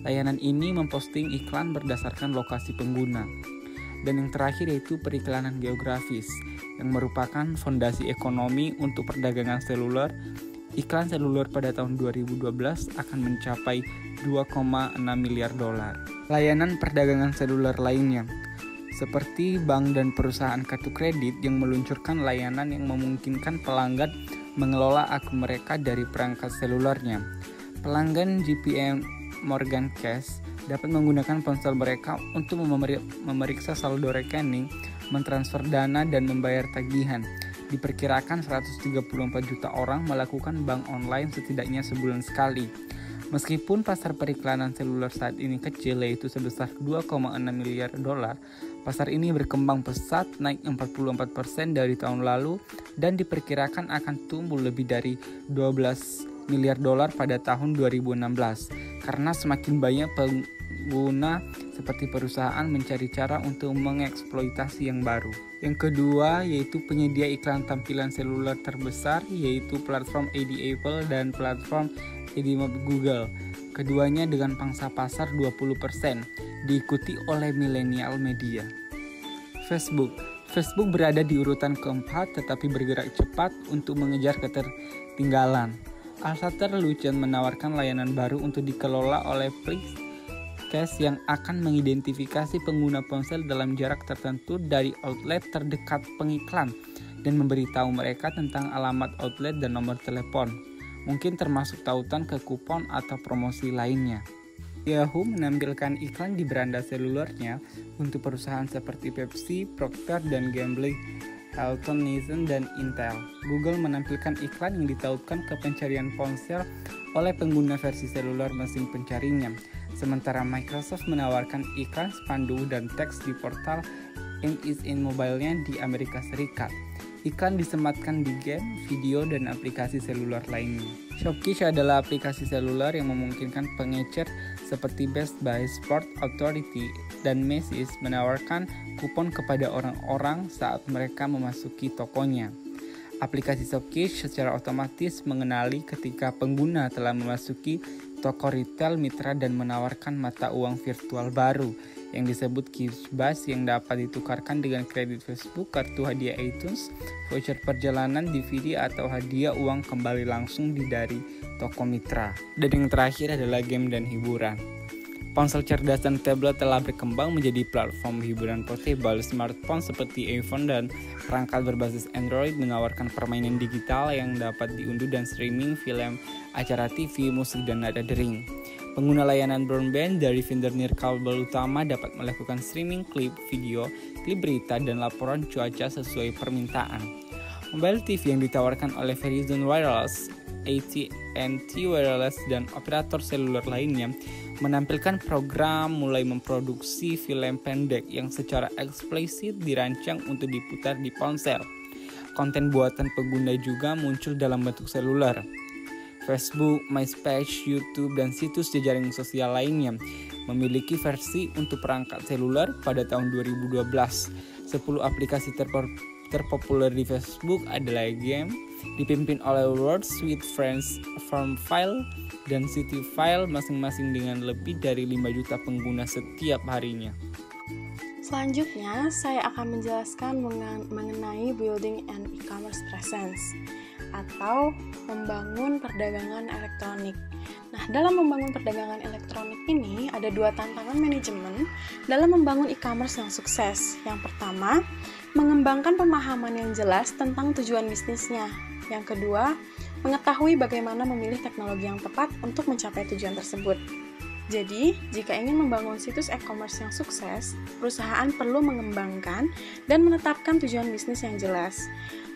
Layanan ini memposting iklan berdasarkan lokasi pengguna. Dan yang terakhir yaitu periklanan geografis, yang merupakan fondasi ekonomi untuk perdagangan seluler. Iklan seluler pada tahun 2012 akan mencapai 2,6 miliar dolar. Layanan perdagangan seluler lainnya, seperti bank dan perusahaan kartu kredit yang meluncurkan layanan yang memungkinkan pelanggan mengelola akun mereka dari perangkat selulernya. Pelanggan JP Morgan Chase dapat menggunakan ponsel mereka untuk memeriksa saldo rekening mentransfer dana dan membayar tagihan. Diperkirakan 134 juta orang melakukan bank online setidaknya sebulan sekali. Meskipun pasar periklanan seluler saat ini kecil, yaitu sebesar 2,6 miliar dolar, pasar ini berkembang pesat, naik 44% dari tahun lalu dan diperkirakan akan tumbuh lebih dari 12 miliar dolar pada tahun 2016 karena semakin banyak pengguna seperti perusahaan mencari cara untuk mengeksploitasi yang baru. Yang kedua yaitu penyedia iklan tampilan seluler terbesar, yaitu platform AdApple dan platform AdMob Google. Keduanya dengan pangsa pasar 20%, diikuti oleh milenial media. Facebook berada di urutan keempat tetapi bergerak cepat untuk mengejar ketertinggalan. Alcatel Lucent menawarkan layanan baru untuk dikelola oleh Plexcast yang akan mengidentifikasi pengguna ponsel dalam jarak tertentu dari outlet terdekat pengiklan dan memberitahu mereka tentang alamat outlet dan nomor telepon, mungkin termasuk tautan ke kupon atau promosi lainnya. Yahoo menampilkan iklan di beranda selulernya untuk perusahaan seperti Pepsi, Procter & Gamble, Hilton, Nissan, dan Intel. Google menampilkan iklan yang ditautkan ke pencarian ponsel oleh pengguna versi seluler mesin pencarinya. Sementara Microsoft menawarkan iklan spanduk dan teks di portal in mobile-nya di Amerika Serikat. Iklan disematkan di game, video, dan aplikasi seluler lainnya. Shopkick adalah aplikasi seluler yang memungkinkan pengecer seperti Best Buy, Sport Authority, dan Macy's menawarkan kupon kepada orang-orang saat mereka memasuki tokonya. Aplikasi Shopkick secara otomatis mengenali ketika pengguna telah memasuki toko retail mitra dan menawarkan mata uang virtual baru yang disebut Cashback yang dapat ditukarkan dengan kredit Facebook, kartu hadiah iTunes, voucher perjalanan, DVD, atau hadiah uang kembali langsung dari toko mitra. Dan yang terakhir adalah game dan hiburan. Ponsel cerdas dan tablet telah berkembang menjadi platform hiburan portable. Smartphone seperti iPhone dan perangkat berbasis Android menawarkan permainan digital yang dapat diunduh dan streaming film, acara TV, musik, dan nada dering. Pengguna layanan broadband dari vendor nirkabel utama dapat melakukan streaming klip video, klip berita, dan laporan cuaca sesuai permintaan. Mobile TV yang ditawarkan oleh Verizon Wireless, AT&T Wireless, dan operator seluler lainnya menampilkan program mulai memproduksi film pendek yang secara eksplisit dirancang untuk diputar di ponsel. Konten buatan pengguna juga muncul dalam bentuk seluler. Facebook, MySpace, YouTube, dan situs jejaring sosial lainnya memiliki versi untuk perangkat seluler pada tahun 2012. 10 aplikasi terpopuler di Facebook adalah game, dipimpin oleh Words with Friends, Farmville, dan Cityville, masing-masing dengan lebih dari 5 juta pengguna setiap harinya. Selanjutnya, saya akan menjelaskan mengenai building an e-commerce presence atau membangun perdagangan elektronik. Nah, dalam membangun perdagangan elektronik ini ada 2 tantangan manajemen dalam membangun e-commerce yang sukses. Yang pertama, mengembangkan pemahaman yang jelas tentang tujuan bisnisnya. Yang kedua, mengetahui bagaimana memilih teknologi yang tepat untuk mencapai tujuan tersebut. Jadi, jika ingin membangun situs e-commerce yang sukses, perusahaan perlu mengembangkan dan menetapkan tujuan bisnis yang jelas.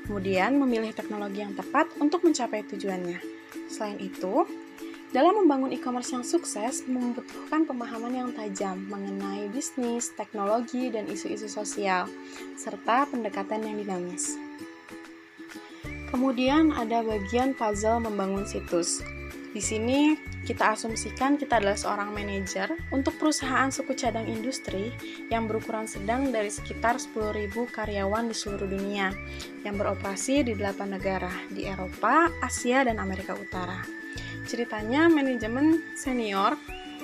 Kemudian, memilih teknologi yang tepat untuk mencapai tujuannya. Selain itu, dalam membangun e-commerce yang sukses membutuhkan pemahaman yang tajam mengenai bisnis, teknologi, dan isu-isu sosial, serta pendekatan yang dinamis. Kemudian ada bagian puzzle membangun situs. Di sini kita asumsikan kita adalah seorang manajer untuk perusahaan suku cadang industri yang berukuran sedang dari sekitar 10.000 karyawan di seluruh dunia yang beroperasi di 8 negara di Eropa, Asia, dan Amerika Utara. Ceritanya manajemen senior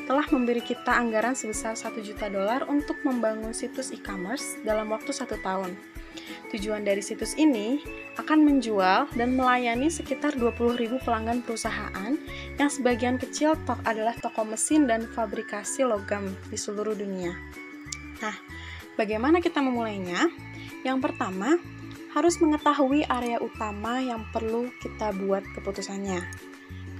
telah memberi kita anggaran sebesar $1 juta untuk membangun situs e-commerce dalam waktu 1 tahun. Tujuan dari situs ini akan menjual dan melayani sekitar 20.000 pelanggan perusahaan yang sebagian kecil adalah toko mesin dan fabrikasi logam di seluruh dunia. Nah, bagaimana kita memulainya? Yang pertama, harus mengetahui area utama yang perlu kita buat keputusannya.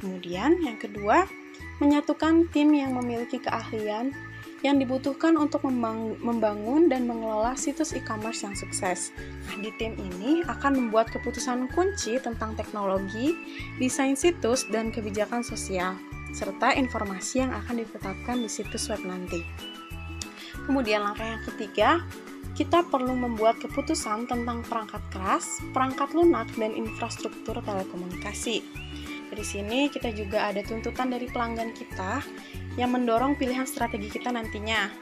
Kemudian, yang kedua, menyatukan tim yang memiliki keahlian yang dibutuhkan untuk membangun dan mengelola situs e-commerce yang sukses. Nah, di tim ini akan membuat keputusan kunci tentang teknologi, desain situs, dan kebijakan sosial, serta informasi yang akan ditetapkan di situs web nanti. Kemudian langkah yang ketiga, kita perlu membuat keputusan tentang perangkat keras, perangkat lunak, dan infrastruktur telekomunikasi. Di sini kita juga ada tuntutan dari pelanggan kita yang mendorong pilihan strategi kita nantinya.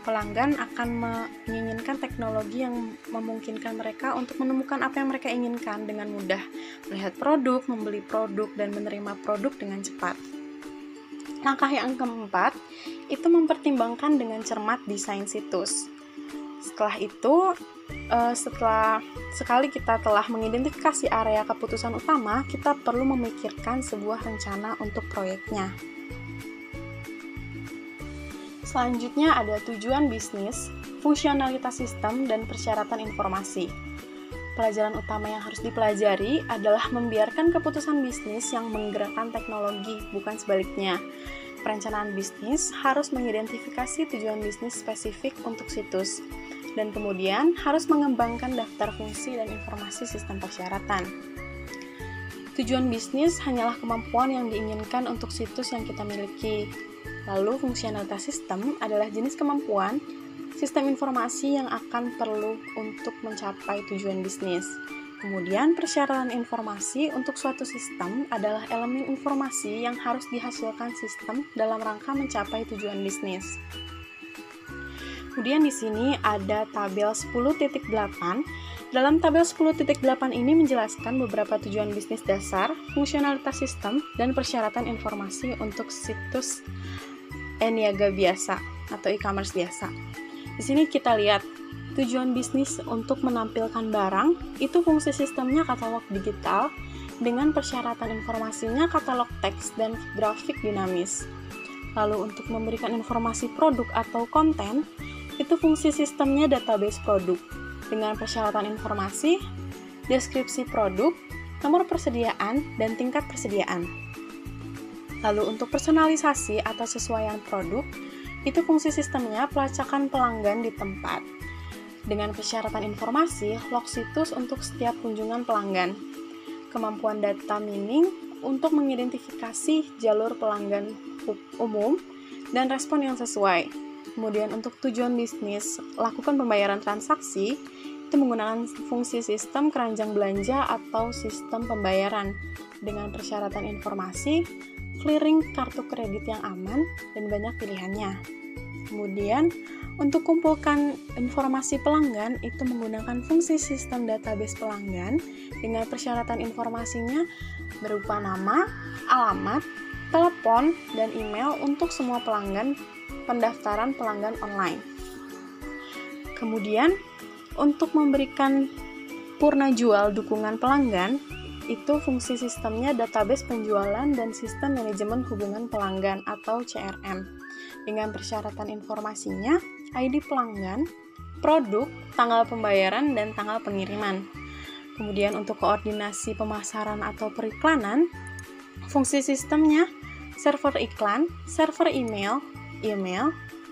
Pelanggan akan menginginkan teknologi yang memungkinkan mereka untuk menemukan apa yang mereka inginkan dengan mudah, melihat produk, membeli produk, dan menerima produk dengan cepat. Langkah yang keempat, itu mempertimbangkan dengan cermat desain situs. Setelah itu, sekali kita telah mengidentifikasi area keputusan utama, kita perlu memikirkan sebuah rencana untuk proyeknya. Selanjutnya ada tujuan bisnis, fungsionalitas sistem, dan persyaratan informasi. Pelajaran utama yang harus dipelajari adalah membiarkan keputusan bisnis yang menggerakkan teknologi, bukan sebaliknya. Perencanaan bisnis harus mengidentifikasi tujuan bisnis spesifik untuk situs, dan kemudian harus mengembangkan daftar fungsi dan informasi sistem persyaratan. Tujuan bisnis hanyalah kemampuan yang diinginkan untuk situs yang kita miliki. Lalu, fungsionalitas sistem adalah jenis kemampuan sistem informasi yang akan perlu untuk mencapai tujuan bisnis. Kemudian, persyaratan informasi untuk suatu sistem adalah elemen informasi yang harus dihasilkan sistem dalam rangka mencapai tujuan bisnis. Kemudian di sini ada tabel 10.8. Dalam tabel 10.8 ini menjelaskan beberapa tujuan bisnis dasar, fungsionalitas sistem, dan persyaratan informasi untuk situs e-niaga biasa atau e-commerce biasa. Di sini kita lihat tujuan bisnis untuk menampilkan barang, itu fungsi sistemnya katalog digital, dengan persyaratan informasinya katalog teks dan grafik dinamis. Lalu untuk memberikan informasi produk atau konten, itu fungsi sistemnya database produk, dengan persyaratan informasi, deskripsi produk, nomor persediaan, dan tingkat persediaan. Lalu untuk personalisasi atau sesuaian produk, itu fungsi sistemnya pelacakan pelanggan di tempat, dengan persyaratan informasi, log situs untuk setiap kunjungan pelanggan, kemampuan data mining untuk mengidentifikasi jalur pelanggan umum, dan respon yang sesuai. Kemudian untuk tujuan bisnis, lakukan pembayaran transaksi, itu menggunakan fungsi sistem keranjang belanja atau sistem pembayaran, dengan persyaratan informasi, clearing kartu kredit yang aman, dan banyak pilihannya. Kemudian, untuk kumpulkan informasi pelanggan, itu menggunakan fungsi sistem database pelanggan dengan persyaratan informasinya berupa nama, alamat, telepon, dan email untuk semua pelanggan pendaftaran pelanggan online. Kemudian, untuk memberikan purna jual dukungan pelanggan, itu fungsi sistemnya database penjualan dan sistem manajemen hubungan pelanggan atau CRM. Dengan persyaratan informasinya, ID pelanggan, produk, tanggal pembayaran, dan tanggal pengiriman. Kemudian untuk koordinasi pemasaran atau periklanan, fungsi sistemnya server iklan, server email,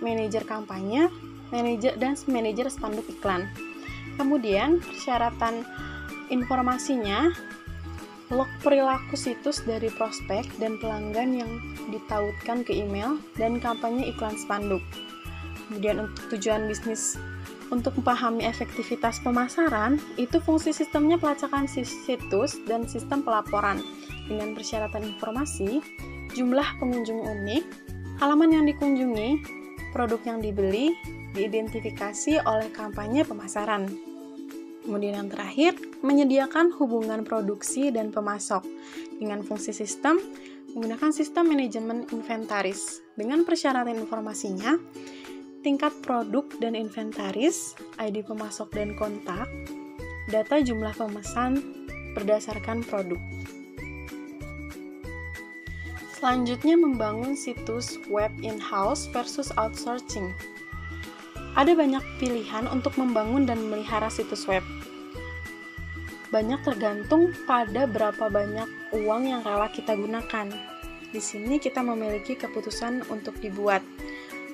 manajer kampanye, dan manajer spanduk iklan. Kemudian persyaratan informasinya, log perilaku situs dari prospek dan pelanggan yang ditautkan ke email, dan kampanye iklan spanduk. Kemudian untuk tujuan bisnis, untuk memahami efektivitas pemasaran, itu fungsi sistemnya pelacakan situs dan sistem pelaporan, dengan persyaratan informasi, jumlah pengunjung unik, halaman yang dikunjungi, produk yang dibeli, diidentifikasi oleh kampanye pemasaran. Kemudian yang terakhir, menyediakan hubungan produksi dan pemasok dengan fungsi sistem, menggunakan sistem manajemen inventaris. Dengan persyaratan informasinya, tingkat produk dan inventaris, ID pemasok dan kontak, data jumlah pemesan berdasarkan produk. Selanjutnya, membangun situs web in-house versus outsourcing. Ada banyak pilihan untuk membangun dan memelihara situs web. Banyak tergantung pada berapa banyak uang yang rela kita gunakan. Di sini kita memiliki keputusan untuk dibuat.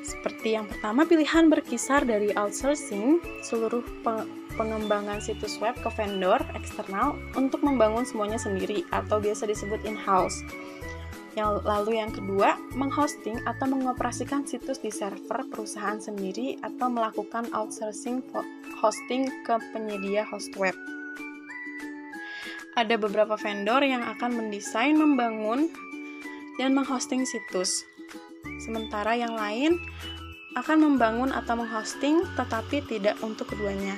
Seperti yang pertama, pilihan berkisar dari outsourcing seluruh pengembangan situs web ke vendor eksternal untuk membangun semuanya sendiri atau biasa disebut in-house. Lalu yang kedua, menghosting atau mengoperasikan situs di server perusahaan sendiri atau melakukan outsourcing hosting ke penyedia host web. Ada beberapa vendor yang akan mendesain, membangun, dan menghosting situs. Sementara yang lain akan membangun atau menghosting tetapi tidak untuk keduanya.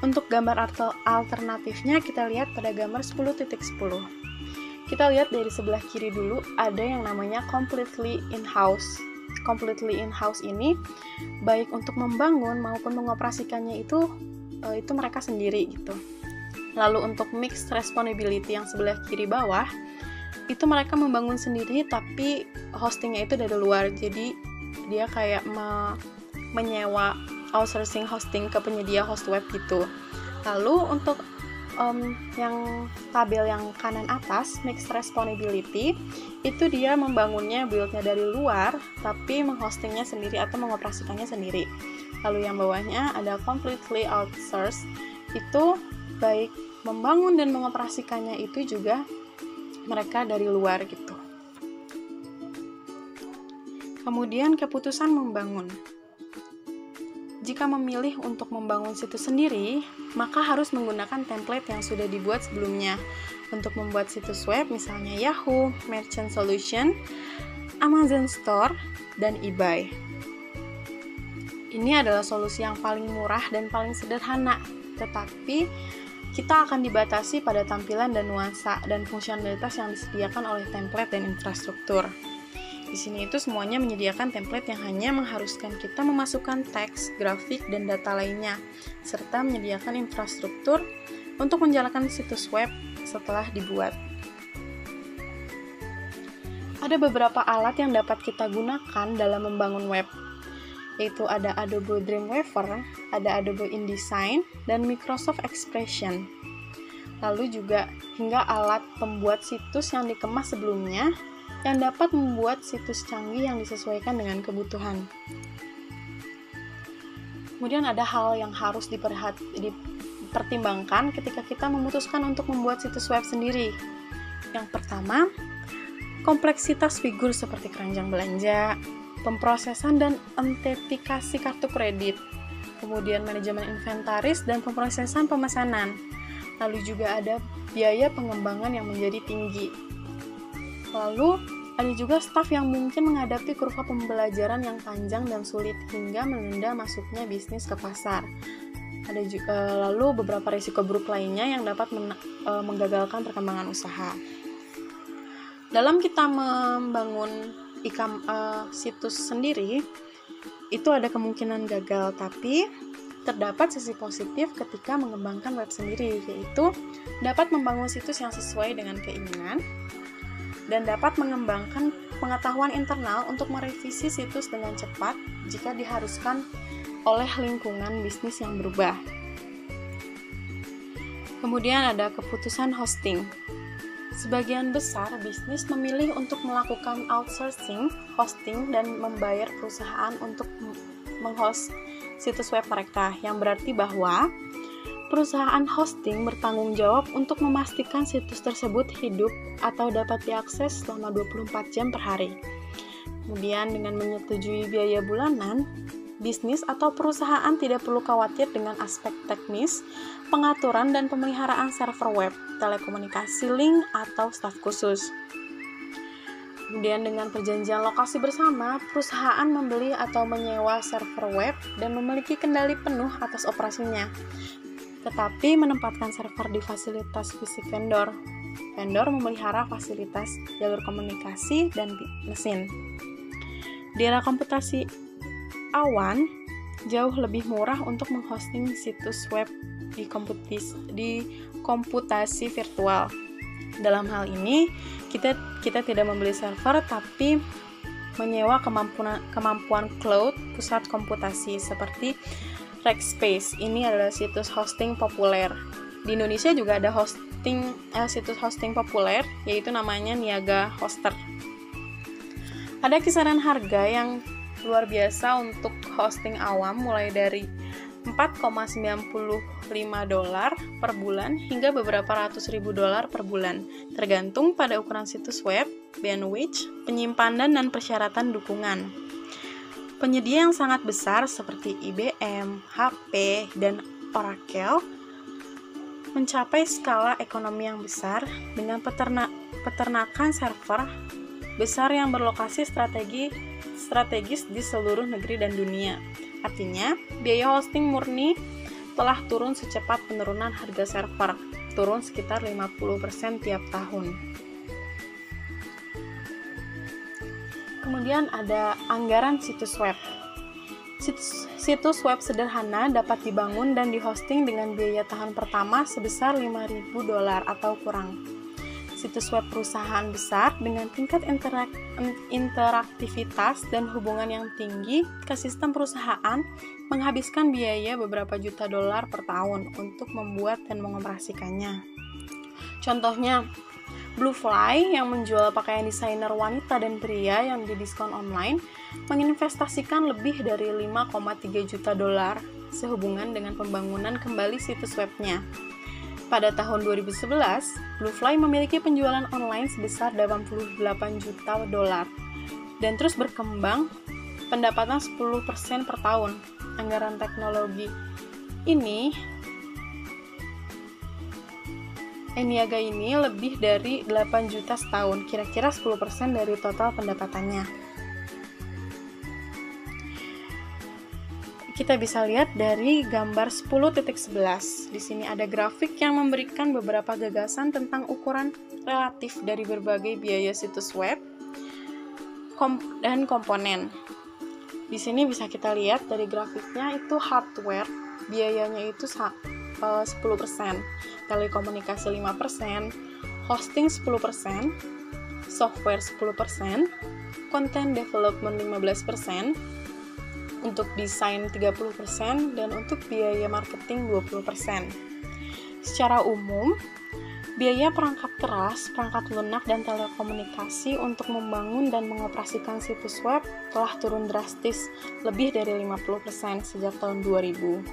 Untuk gambar alternatifnya kita lihat pada gambar 10.10. Kita lihat dari sebelah kiri dulu ada yang namanya completely in-house. Completely in-house ini baik untuk membangun maupun mengoperasikannya itu mereka sendiri gitu. Lalu untuk mixed responsibility yang sebelah kiri bawah itu mereka membangun sendiri tapi hostingnya itu dari luar, jadi dia kayak menyewa outsourcing hosting ke penyedia host web gitu. Lalu untuk yang tabel yang kanan atas, mixed responsibility, itu dia membangunnya, build-nya dari luar tapi menghostingnya sendiri atau mengoperasikannya sendiri. Lalu yang bawahnya ada completely outsourced, itu baik membangun dan mengoperasikannya itu juga mereka dari luar gitu. Kemudian keputusan membangun. Jika memilih untuk membangun situs sendiri, maka harus menggunakan template yang sudah dibuat sebelumnya. Untuk membuat situs web misalnya Yahoo, Merchant Solution, Amazon Store, dan eBay. Ini adalah solusi yang paling murah dan paling sederhana, tetapi kita akan dibatasi pada tampilan dan nuansa dan fungsionalitas yang disediakan oleh template dan infrastruktur. Di sini itu semuanya menyediakan template yang hanya mengharuskan kita memasukkan teks, grafik, dan data lainnya, serta menyediakan infrastruktur untuk menjalankan situs web setelah dibuat. Ada beberapa alat yang dapat kita gunakan dalam membangun web, yaitu ada Adobe Dreamweaver, ada Adobe InDesign, dan Microsoft Expression. Lalu juga hingga alat pembuat situs yang dikemas sebelumnya yang dapat membuat situs canggih yang disesuaikan dengan kebutuhan. Kemudian ada hal yang harus dipertimbangkan ketika kita memutuskan untuk membuat situs web sendiri. Yang pertama, kompleksitas figur seperti keranjang belanja, pemrosesan dan autentikasi kartu kredit, kemudian manajemen inventaris dan pemrosesan pemesanan. Lalu juga ada biaya pengembangan yang menjadi tinggi. Lalu ada juga staf yang mungkin menghadapi kurva pembelajaran yang panjang dan sulit hingga menunda masuknya bisnis ke pasar. Ada juga lalu beberapa risiko buruk lainnya yang dapat menggagalkan perkembangan usaha. Dalam kita membangun situs sendiri, itu ada kemungkinan gagal, tapi terdapat sisi positif ketika mengembangkan web sendiri, yaitu dapat membangun situs yang sesuai dengan keinginan dan dapat mengembangkan pengetahuan internal untuk merevisi situs dengan cepat jika diharuskan oleh lingkungan bisnis yang berubah. Kemudian ada keputusan hosting. Sebagian besar bisnis memilih untuk melakukan outsourcing, hosting, dan membayar perusahaan untuk menghost situs web mereka, yang berarti bahwa perusahaan hosting bertanggung jawab untuk memastikan situs tersebut hidup atau dapat diakses selama 24 jam per hari. Kemudian dengan menyetujui biaya bulanan, bisnis atau perusahaan tidak perlu khawatir dengan aspek teknis, pengaturan dan pemeliharaan server web, telekomunikasi link, atau staf khusus. Kemudian dengan perjanjian lokasi bersama, perusahaan membeli atau menyewa server web dan memiliki kendali penuh atas operasinya, tetapi menempatkan server di fasilitas fisik vendor. Vendor memelihara fasilitas jalur komunikasi dan mesin. Di era komputasi awan, jauh lebih murah untuk menghosting situs web di komputasi virtual. Dalam hal ini, kita tidak membeli server, tapi menyewa kemampuan cloud pusat komputasi seperti Rackspace. Ini adalah situs hosting populer. Di Indonesia juga ada situs hosting populer, yaitu namanya Niaga Hoster. Ada kisaran harga yang luar biasa untuk hosting awam, mulai dari $4,95 per bulan hingga beberapa ratus ribu dolar per bulan, tergantung pada ukuran situs web, bandwidth, penyimpanan, dan persyaratan dukungan. Penyedia yang sangat besar seperti IBM, HP, dan Oracle mencapai skala ekonomi yang besar dengan peternakan server besar yang berlokasi strategis di seluruh negeri dan dunia. Artinya, biaya hosting murni telah turun secepat penurunan harga server, turun sekitar 50% tiap tahun. Kemudian ada anggaran situs web. Situs web sederhana dapat dibangun dan dihosting dengan biaya tahun pertama sebesar $5.000 atau kurang. Situs web perusahaan besar dengan tingkat interaktivitas dan hubungan yang tinggi ke sistem perusahaan menghabiskan biaya beberapa juta dolar per tahun untuk membuat dan mengoperasikannya. Contohnya, Bluefly yang menjual pakaian desainer wanita dan pria yang didiskon online menginvestasikan lebih dari 5,3 juta dolar sehubungan dengan pembangunan kembali situs webnya. Pada tahun 2011, Bluefly memiliki penjualan online sebesar 88 juta dolar dan terus berkembang, pendapatan 10% per tahun. Anggaran teknologi Niaga ini lebih dari 8 juta setahun, kira-kira 10% dari total pendapatannya. Kita bisa lihat dari gambar 10.11. Di sini ada grafik yang memberikan beberapa gagasan tentang ukuran relatif dari berbagai biaya situs web dan komponen. Di sini bisa kita lihat dari grafiknya itu hardware, biayanya itu 10%, telekomunikasi 5%, hosting 10%, software 10%, content development 15%, untuk desain 30%, dan untuk biaya marketing 20%. Secara umum, biaya perangkat keras, perangkat lunak, dan telekomunikasi untuk membangun dan mengoperasikan situs web telah turun drastis lebih dari 50% sejak tahun 2000,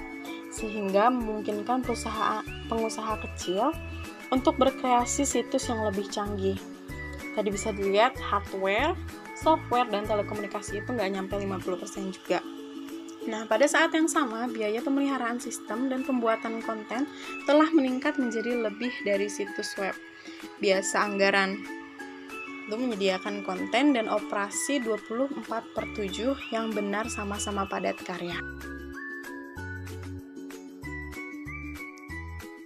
sehingga memungkinkan pengusaha kecil untuk berkreasi situs yang lebih canggih. Tadi bisa dilihat hardware, software, dan telekomunikasi itu nggak nyampe 50% juga. Nah, pada saat yang sama, biaya pemeliharaan sistem dan pembuatan konten telah meningkat menjadi lebih dari situs web biasa anggaran untuk menyediakan konten dan operasi 24/7 yang benar sama-sama padat karya.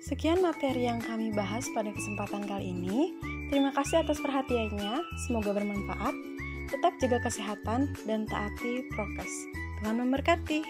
Sekian materi yang kami bahas pada kesempatan kali ini. Terima kasih atas perhatiannya, semoga bermanfaat. Tetap jaga kesehatan dan taati prokes. Tuhan memberkati.